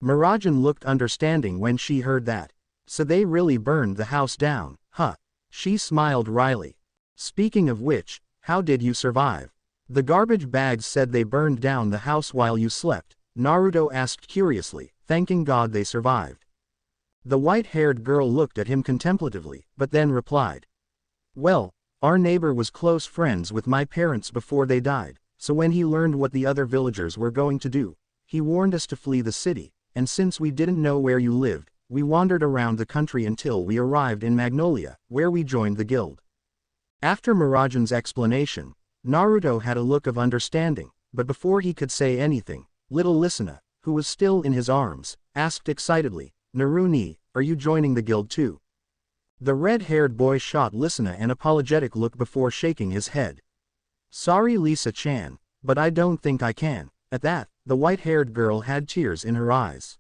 Mirajan looked understanding when she heard that. So they really burned the house down, huh? She smiled wryly. Speaking of which, how did you survive? The garbage bags said they burned down the house while you slept, Naruto asked curiously, thanking God they survived. The white-haired girl looked at him contemplatively, but then replied. Well, our neighbor was close friends with my parents before they died, so when he learned what the other villagers were going to do, he warned us to flee the city, and since we didn't know where you lived, we wandered around the country until we arrived in Magnolia, where we joined the guild. After Mirajan's explanation, Naruto had a look of understanding, but before he could say anything, little Listener, who was still in his arms, asked excitedly, Naruni, are you joining the guild too? The red-haired boy shot Listener an apologetic look before shaking his head. Sorry Lisa-chan, but I don't think I can. At that, the white-haired girl had tears in her eyes.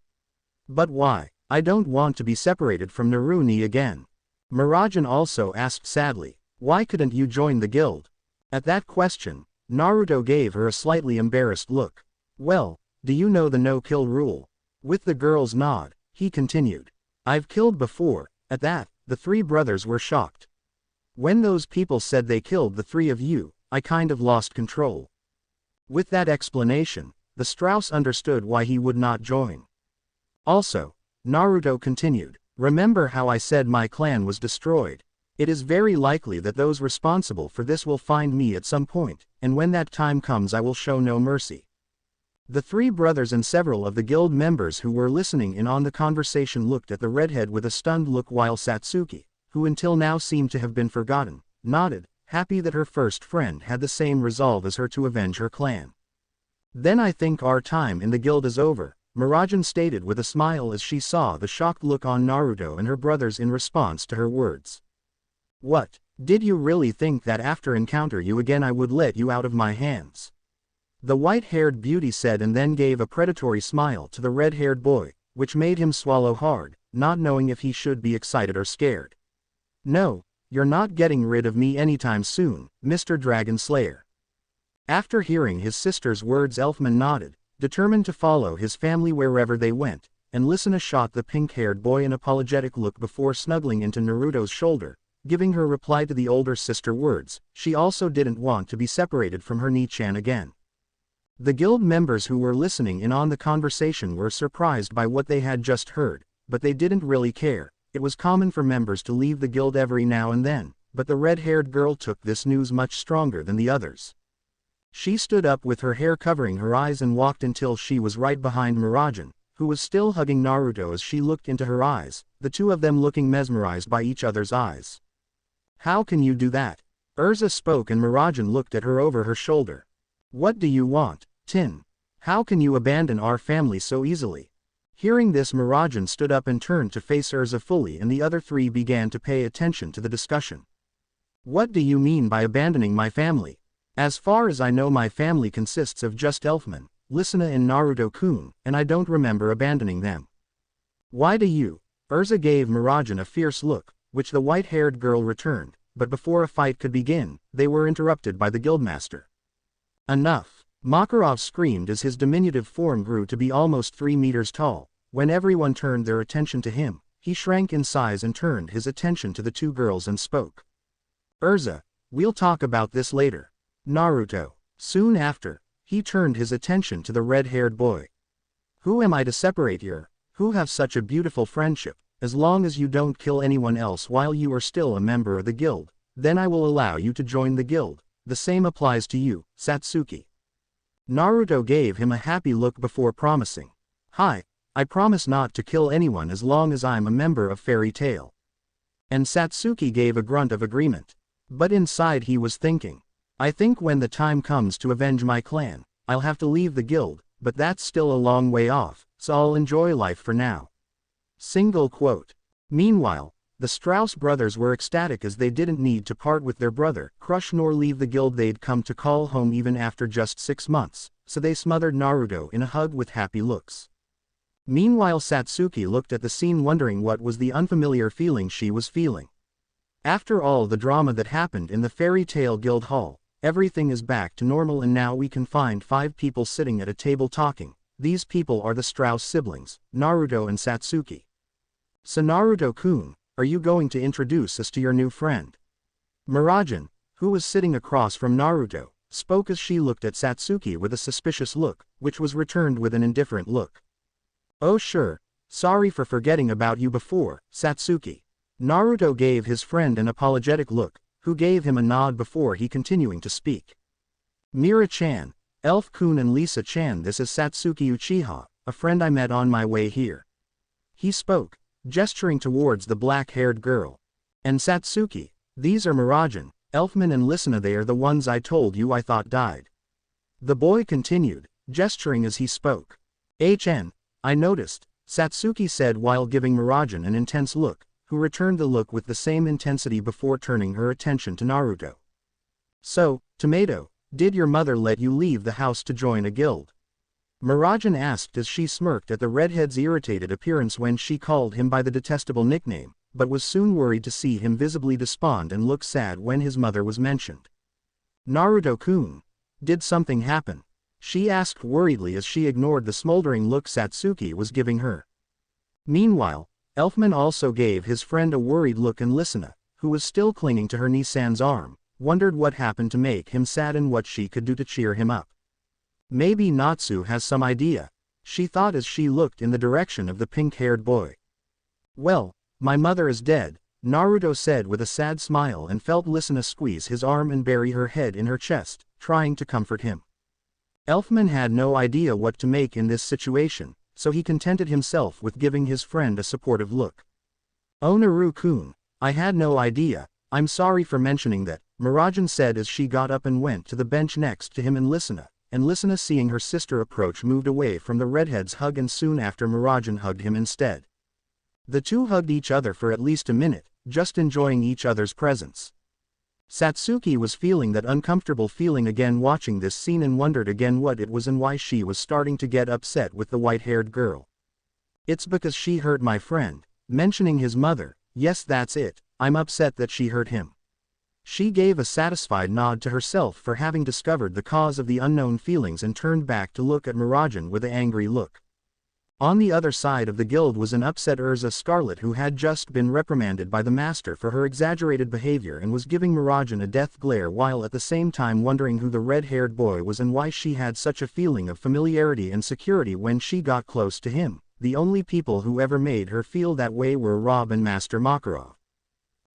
But why? I don't want to be separated from Naruni again. Mirajan also asked sadly, why couldn't you join the guild? At that question, Naruto gave her a slightly embarrassed look. Well, do you know the no-kill rule? With the girl's nod, he continued. I've killed before. At that, the three brothers were shocked. When those people said they killed the three of you, I kind of lost control. With that explanation, the Strauss understood why he would not join. Also, Naruto continued, remember how I said my clan was destroyed? It is very likely that those responsible for this will find me at some point, and when that time comes I will show no mercy. The three brothers and several of the guild members who were listening in on the conversation looked at the redhead with a stunned look while Satsuki, who until now seemed to have been forgotten, nodded, happy that her first friend had the same resolve as her to avenge her clan. Then I think our time in the guild is over, Mirajan stated with a smile as she saw the shocked look on Naruto and her brothers in response to her words. What, did you really think that after encounter you again I would let you out of my hands? The white-haired beauty said and then gave a predatory smile to the red-haired boy, which made him swallow hard, not knowing if he should be excited or scared. No, you're not getting rid of me anytime soon, Mr. Dragon Slayer. After hearing his sister's words Elfman nodded, determined to follow his family wherever they went, and Listener shot the pink-haired boy an apologetic look before snuggling into Naruto's shoulder, giving her reply to the older sister words. She also didn't want to be separated from her Ni-chan again. The guild members who were listening in on the conversation were surprised by what they had just heard, but they didn't really care. It was common for members to leave the guild every now and then, but the red-haired girl took this news much stronger than the others. She stood up with her hair covering her eyes and walked until she was right behind Mirajan, who was still hugging Naruto as she looked into her eyes, the two of them looking mesmerized by each other's eyes. How can you do that? Urza spoke and Mirajan looked at her over her shoulder. What do you want, Tin? How can you abandon our family so easily? Hearing this Mirajan stood up and turned to face Urza fully and the other three began to pay attention to the discussion. What do you mean by abandoning my family? As far as I know my family consists of just Elfman, Listener and Naruto-kun, and I don't remember abandoning them. Why do you? Urza gave Mirajan a fierce look, which the white-haired girl returned, but before a fight could begin, they were interrupted by the guildmaster. Enough! Makarov screamed as his diminutive form grew to be almost 3 meters tall. When everyone turned their attention to him, he shrank in size and turned his attention to the two girls and spoke. Urza, we'll talk about this later. Naruto. Soon after, he turned his attention to the red-haired boy. Who am I to separate here, who have such a beautiful friendship? As long as you don't kill anyone else while you are still a member of the guild, then I will allow you to join the guild. The same applies to you, Satsuki. Naruto gave him a happy look before promising. Hi, I promise not to kill anyone as long as I'm a member of Fairytail. And Satsuki gave a grunt of agreement. But inside he was thinking. I think when the time comes to avenge my clan, I'll have to leave the guild, but that's still a long way off, so I'll enjoy life for now. Single quote. Meanwhile, The Strauss brothers were ecstatic as they didn't need to part with their brother, crush nor leave the guild they'd come to call home even after just 6 months, so they smothered Naruto in a hug with happy looks. Meanwhile Satsuki looked at the scene wondering what was the unfamiliar feeling she was feeling. After all the drama that happened in the Fairytail Guild Hall, everything is back to normal and now we can find 5 people sitting at a table talking. These people are the Strauss siblings, Naruto and Satsuki. So Naruto-kun, are you going to introduce us to your new friend? Miragen, who was sitting across from Naruto, spoke as she looked at Satsuki with a suspicious look, which was returned with an indifferent look. Oh sure, sorry for forgetting about you before, Satsuki. Naruto gave his friend an apologetic look, who gave him a nod before he continuing to speak. Mira-chan, Elf-kun and Lisa-chan, this is Satsuki Uchiha, a friend I met on my way here. He spoke, gesturing towards the black-haired girl. And Satsuki, these are Miragen, Elfman and Lysina, they are the ones I told you I thought died. The boy continued, gesturing as he spoke. I noticed, Satsuki said while giving Miragen an intense look, who returned the look with the same intensity before turning her attention to Naruto. So, Tomato, did your mother let you leave the house to join a guild? Miragen asked as she smirked at the redhead's irritated appearance when she called him by the detestable nickname, but was soon worried to see him visibly despond and look sad when his mother was mentioned. Naruto-kun, did something happen? She asked worriedly as she ignored the smoldering look Satsuki was giving her. Meanwhile, Elfman also gave his friend a worried look and Lysina, who was still clinging to her Nissan's arm, wondered what happened to make him sad and what she could do to cheer him up. Maybe Natsu has some idea, she thought as she looked in the direction of the pink-haired boy. Well, my mother is dead, Naruto said with a sad smile and felt Lysina squeeze his arm and bury her head in her chest, trying to comfort him. Elfman had no idea what to make in this situation, so he contented himself with giving his friend a supportive look. Oh Naru-kun, I had no idea, I'm sorry for mentioning that, Miragen said as she got up and went to the bench next to him and Lysina seeing her sister approach moved away from the redhead's hug and soon after Miragen hugged him instead. The two hugged each other for at least a minute, just enjoying each other's presence. Satsuki was feeling that uncomfortable feeling again watching this scene and wondered again what it was and why she was starting to get upset with the white-haired girl. It's because she hurt my friend, mentioning his mother, yes that's it, I'm upset that she hurt him. She gave a satisfied nod to herself for having discovered the cause of the unknown feelings and turned back to look at Miragen with an angry look. On the other side of the guild was an upset Urza Scarlet who had just been reprimanded by the master for her exaggerated behavior and was giving Miragen a death glare while at the same time wondering who the red-haired boy was and why she had such a feeling of familiarity and security when she got close to him. The only people who ever made her feel that way were Rob and Master Makarov.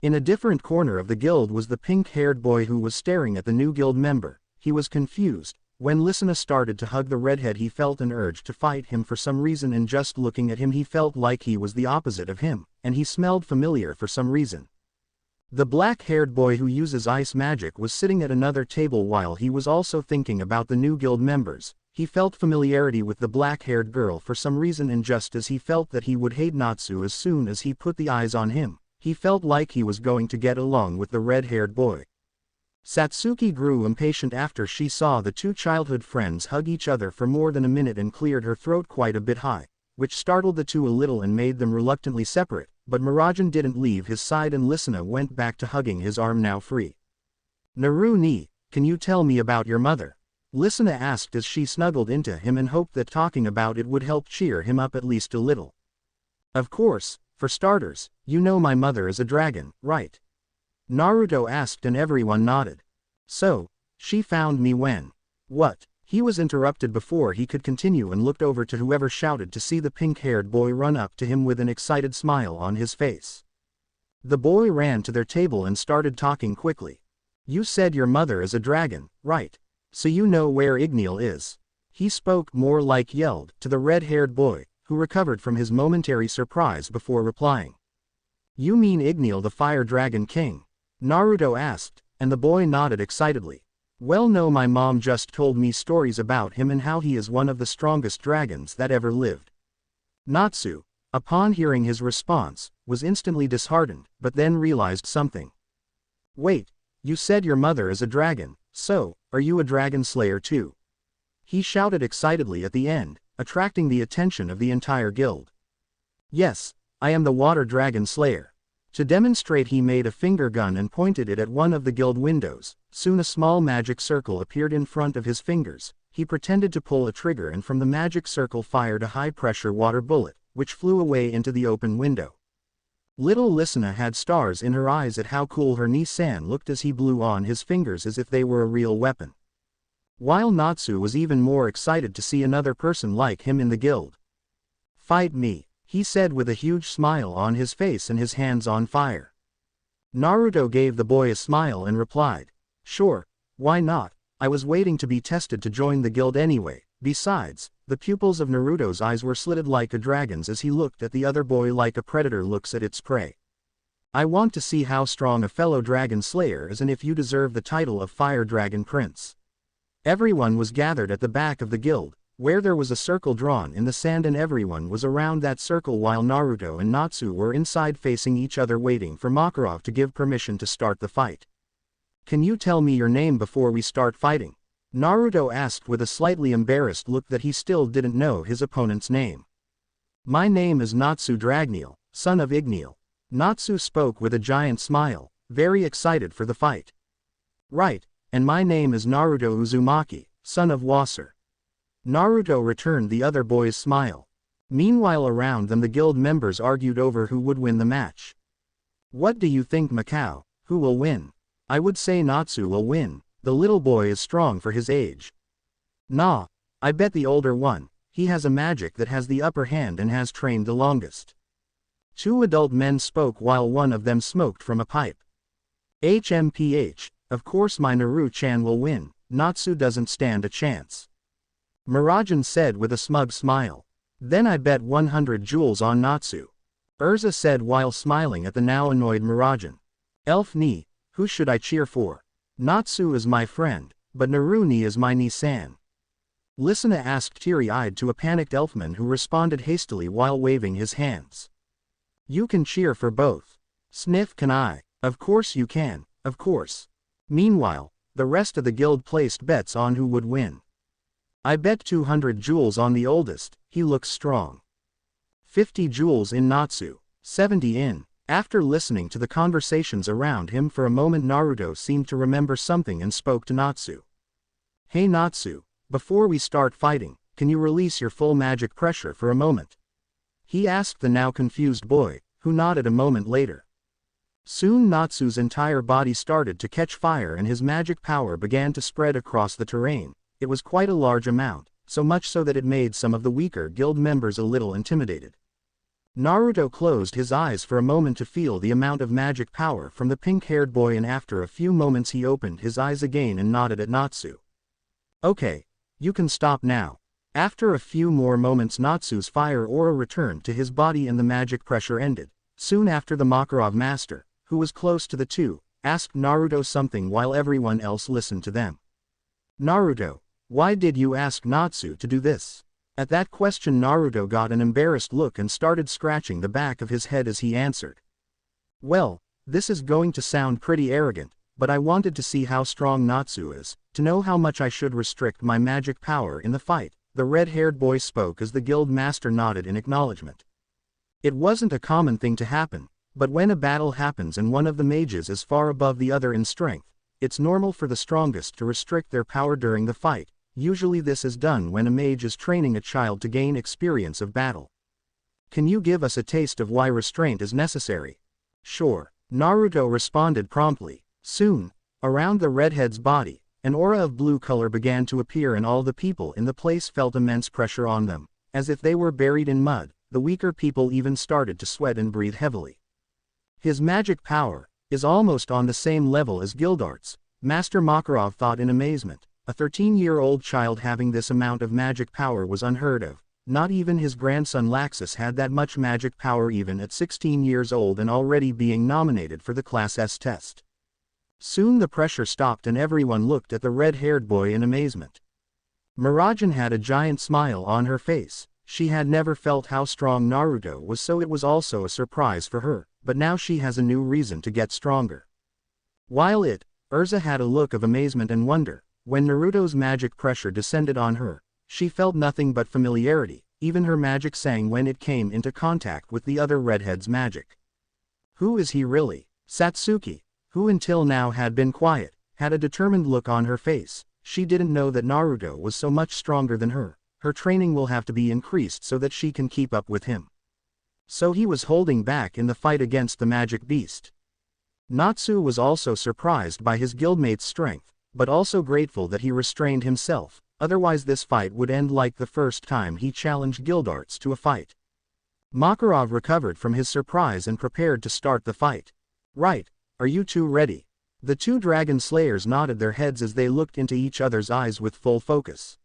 In a different corner of the guild was the pink-haired boy who was staring at the new guild member. He was confused. When Lysina started to hug the redhead he felt an urge to fight him for some reason and just looking at him he felt like he was the opposite of him, and he smelled familiar for some reason. The black-haired boy who uses ice magic was sitting at another table while he was also thinking about the new guild members. He felt familiarity with the black-haired girl for some reason and just as he felt that he would hate Natsu as soon as he put the eyes on him, he felt like he was going to get along with the red-haired boy. Satsuki grew impatient after she saw the two childhood friends hug each other for more than a minute and cleared her throat quite a bit high, which startled the two a little and made them reluctantly separate, but Miragen didn't leave his side and Lysina went back to hugging his arm now free. Naru-ni, can you tell me about your mother? Lysina asked as she snuggled into him and hoped that talking about it would help cheer him up at least a little. Of course, for starters, you know my mother is a dragon, right? Naruto asked and everyone nodded. So, she found me when? What? He was interrupted before he could continue and looked over to whoever shouted to see the pink-haired boy run up to him with an excited smile on his face. The boy ran to their table and started talking quickly. You said your mother is a dragon, right? So you know where Igneal is. He spoke more like yelled to the red-haired boy, who recovered from his momentary surprise before replying. You mean Igneal the Fire Dragon King? Naruto asked, and the boy nodded excitedly. Well no, my mom just told me stories about him and how he is one of the strongest dragons that ever lived. Natsu, Upon hearing his response, was instantly disheartened, but then realized something. Wait, you said your mother is a dragon, so, are you a dragon slayer too? He shouted excitedly at the end, attracting the attention of the entire guild. Yes, I am the water dragon slayer. To demonstrate, he made a finger gun and pointed it at one of the guild windows. Soon a small magic circle appeared in front of his fingers. He pretended to pull a trigger and from the magic circle fired a high-pressure water bullet, which flew away into the open window. Little Listener had stars in her eyes at how cool her Ni-san looked as he blew on his fingers as if they were a real weapon. While Natsu was even more excited to see another person like him in the guild. Fight me, he said with a huge smile on his face and his hands on fire. Naruto gave the boy a smile and replied, sure, why not, I was waiting to be tested to join the guild anyway. Besides, the pupils of Naruto's eyes were slitted like a dragon's as he looked at the other boy like a predator looks at its prey. I want to see how strong a fellow dragon slayer is and if you deserve the title of Fire Dragon Prince. Everyone was gathered at the back of the guild, where there was a circle drawn in the sand and everyone was around that circle while Naruto and Natsu were inside facing each other waiting for Makarov to give permission to start the fight. Can you tell me your name before we start fighting? Naruto asked with a slightly embarrassed look that he still didn't know his opponent's name. My name is Natsu Dragneel, son of Igneel. Natsu spoke with a giant smile, very excited for the fight. Right, and my name is Naruto Uzumaki, son of Wasser. Naruto returned the other boy's smile. Meanwhile around them the guild members argued over who would win the match. What do you think, Macau? Who will win? I would say Natsu will win. The little boy is strong for his age. Nah, I bet the older one, he has a magic that has the upper hand and has trained the longest. Two adult men spoke while one of them smoked from a pipe. HMPH, of course my Naru-chan will win, Natsu doesn't stand a chance. Mirajan said with a smug smile. Then I bet 100 jewels on Natsu. Urza said while smiling at the now annoyed Mirajan. Elf Ni, who should I cheer for? Natsu is my friend, but Naruni is my Ni-san. Listener asked teary-eyed to a panicked elfman who responded hastily while waving his hands. You can cheer for both. Sniff, can I? Of course you can, of course. Meanwhile, the rest of the guild placed bets on who would win. I bet 200 jewels on the oldest, he looks strong. 50 jewels in Natsu, 70 in. After listening to the conversations around him for a moment Naruto seemed to remember something and spoke to Natsu. Hey Natsu, before we start fighting, can you release your full magic pressure for a moment? He asked the now confused boy, who nodded a moment later. Soon Natsu's entire body started to catch fire and his magic power began to spread across the terrain. It was quite a large amount, so much so that it made some of the weaker guild members a little intimidated. Naruto closed his eyes for a moment to feel the amount of magic power from the pink-haired boy and after a few moments he opened his eyes again and nodded at Natsu. Okay, you can stop now. After a few more moments Natsu's fire aura returned to his body and the magic pressure ended. Soon after the Makarov master, who was close to the two, asked Naruto something while everyone else listened to them. Naruto, why did you ask Natsu to do this? At that question Naruto got an embarrassed look and started scratching the back of his head as he answered. Well, this is going to sound pretty arrogant, but I wanted to see how strong Natsu is, to know how much I should restrict my magic power in the fight. The red-haired boy spoke as the guild master nodded in acknowledgement. It wasn't a common thing to happen, but when a battle happens and one of the mages is far above the other in strength, it's normal for the strongest to restrict their power during the fight. Usually this is done when a mage is training a child to gain experience of battle. Can you give us a taste of why restraint is necessary? Sure, Naruto responded promptly. Soon, around the redhead's body, an aura of blue color began to appear and all the people in the place felt immense pressure on them. As if they were buried in mud, the weaker people even started to sweat and breathe heavily. His magic power is almost on the same level as Gildart's, Master Makarov thought in amazement. A 13-year-old child having this amount of magic power was unheard of. Not even his grandson Laxus had that much magic power even at 16 years old and already being nominated for the Class S test. Soon the pressure stopped and everyone looked at the red-haired boy in amazement. Mirajan had a giant smile on her face. She had never felt how strong Naruto was, so it was also a surprise for her, but now she has a new reason to get stronger. While Urza had a look of amazement and wonder, when Naruto's magic pressure descended on her, she felt nothing but familiarity, even her magic sang when it came into contact with the other redhead's magic. Who is he really? Satsuki, who until now had been quiet, had a determined look on her face. She didn't know that Naruto was so much stronger than her. Her training will have to be increased so that she can keep up with him. So he was holding back in the fight against the magic beast. Natsu was also surprised by his guildmate's strength, but also grateful that he restrained himself, otherwise this fight would end like the first time he challenged Guildarts to a fight. Makarov recovered from his surprise and prepared to start the fight. Right, are you two ready? The two dragon slayers nodded their heads as they looked into each other's eyes with full focus.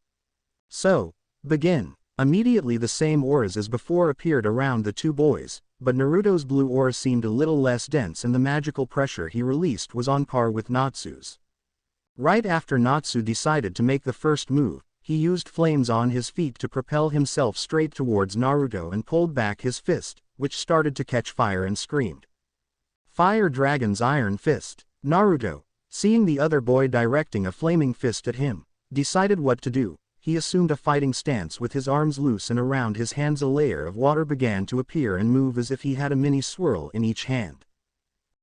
So, begin. Immediately the same auras as before appeared around the two boys, but Naruto's blue aura seemed a little less dense and the magical pressure he released was on par with Natsu's. Right after Natsu decided to make the first move, he used flames on his feet to propel himself straight towards Naruto and pulled back his fist, which started to catch fire and screamed. Fire Dragon's Iron Fist. Naruto, seeing the other boy directing a flaming fist at him, decided what to do. He assumed a fighting stance with his arms loose and around his hands a layer of water began to appear and move as if he had a mini swirl in each hand.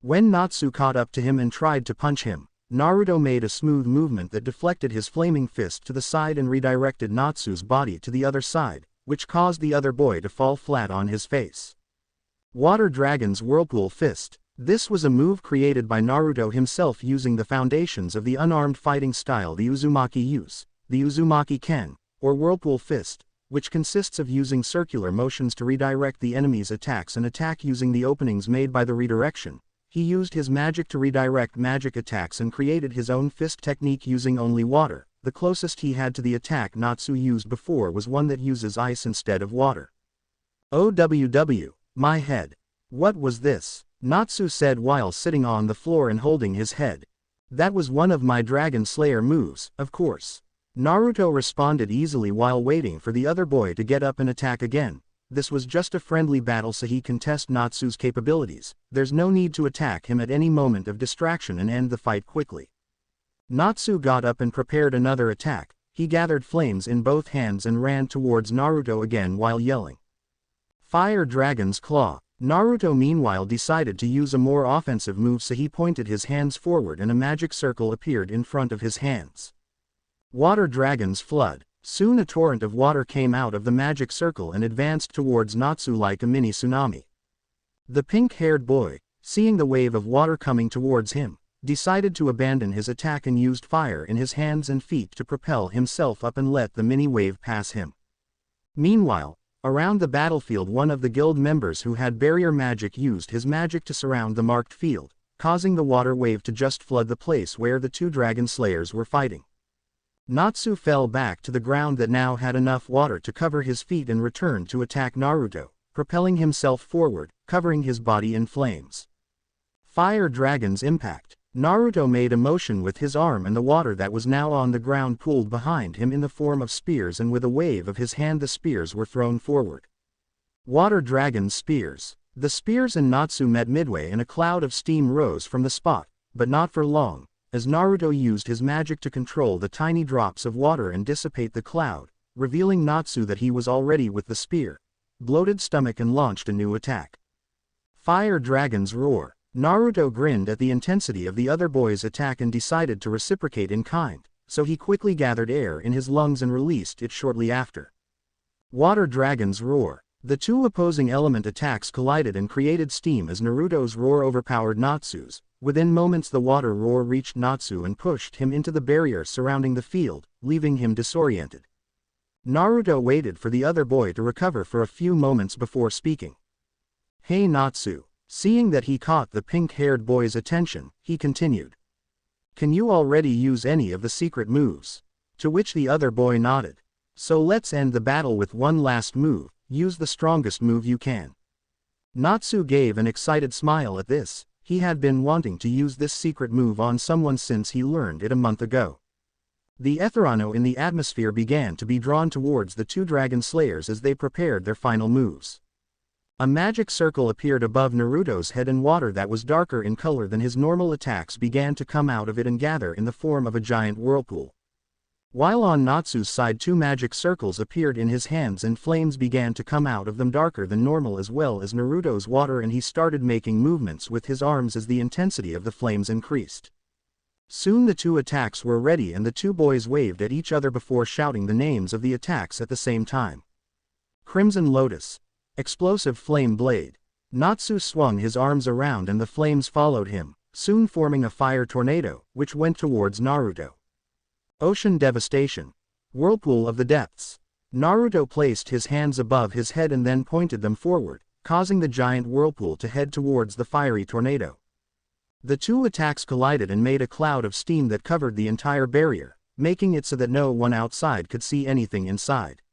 When Natsu caught up to him and tried to punch him, Naruto made a smooth movement that deflected his flaming fist to the side and redirected Natsu's body to the other side, which caused the other boy to fall flat on his face. Water Dragon's Whirlpool Fist. This was a move created by Naruto himself using the foundations of the unarmed fighting style the Uzumaki use, the Uzumaki Ken, or Whirlpool Fist, which consists of using circular motions to redirect the enemy's attacks and attack using the openings made by the redirection. He used his magic to redirect magic attacks and created his own fist technique using only water. The closest he had to the attack Natsu used before was one that uses ice instead of water. OWW, my head. What was this? Natsu said while sitting on the floor and holding his head. That was one of my Dragon Slayer moves, of course. Naruto responded easily while waiting for the other boy to get up and attack again. This was just a friendly battle so he can test Natsu's capabilities. There's no need to attack him at any moment of distraction and end the fight quickly. Natsu got up and prepared another attack. He gathered flames in both hands and ran towards Naruto again while yelling. Fire Dragon's Claw. Naruto meanwhile decided to use a more offensive move so he pointed his hands forward and a magic circle appeared in front of his hands. Water Dragon's Flood. Soon a torrent of water came out of the magic circle and advanced towards Natsu like a mini tsunami. The pink-haired boy, seeing the wave of water coming towards him, decided to abandon his attack and used fire in his hands and feet to propel himself up and let the mini wave pass him. Meanwhile, around the battlefield one of the guild members who had barrier magic used his magic to surround the marked field, causing the water wave to just flood the place where the two dragon slayers were fighting. Natsu fell back to the ground that now had enough water to cover his feet and returned to attack Naruto, propelling himself forward, covering his body in flames. Fire Dragon's Impact. Naruto made a motion with his arm and the water that was now on the ground pooled behind him in the form of spears and with a wave of his hand the spears were thrown forward. Water Dragon's Spears. The spears and Natsu met midway and a cloud of steam rose from the spot, but not for long, as Naruto used his magic to control the tiny drops of water and dissipate the cloud, revealing Natsu that he was already with the spear, bloated stomach and launched a new attack. Fire Dragon's Roar. Naruto grinned at the intensity of the other boy's attack and decided to reciprocate in kind, so he quickly gathered air in his lungs and released it shortly after. Water Dragon's Roar. The two opposing element attacks collided and created steam as Naruto's roar overpowered Natsu's. Within moments the water roar reached Natsu and pushed him into the barrier surrounding the field, leaving him disoriented. Naruto waited for the other boy to recover for a few moments before speaking. Hey Natsu. Seeing that he caught the pink-haired boy's attention, he continued. Can you already use any of the secret moves? To which the other boy nodded. So let's end the battle with one last move, use the strongest move you can. Natsu gave an excited smile at this. He had been wanting to use this secret move on someone since he learned it a month ago. The Etherano in the atmosphere began to be drawn towards the two dragon slayers as they prepared their final moves. A magic circle appeared above Naruto's head and water that was darker in color than his normal attacks began to come out of it and gather in the form of a giant whirlpool. While on Natsu's side, two magic circles appeared in his hands and flames began to come out of them darker than normal as well as Naruto's water, and he started making movements with his arms as the intensity of the flames increased. Soon the two attacks were ready and the two boys waved at each other before shouting the names of the attacks at the same time. Crimson Lotus. Explosive Flame Blade. Natsu swung his arms around and the flames followed him, soon forming a fire tornado, which went towards Naruto. Ocean Devastation. Whirlpool of the Depths. Naruto placed his hands above his head and then pointed them forward, causing the giant whirlpool to head towards the fiery tornado. The two attacks collided and made a cloud of steam that covered the entire barrier, making it so that no one outside could see anything inside.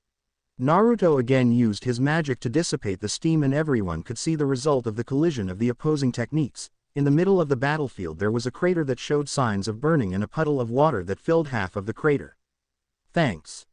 Naruto again used his magic to dissipate the steam and everyone could see the result of the collision of the opposing techniques. In the middle of the battlefield there was a crater that showed signs of burning and a puddle of water that filled half of the crater. Thanks.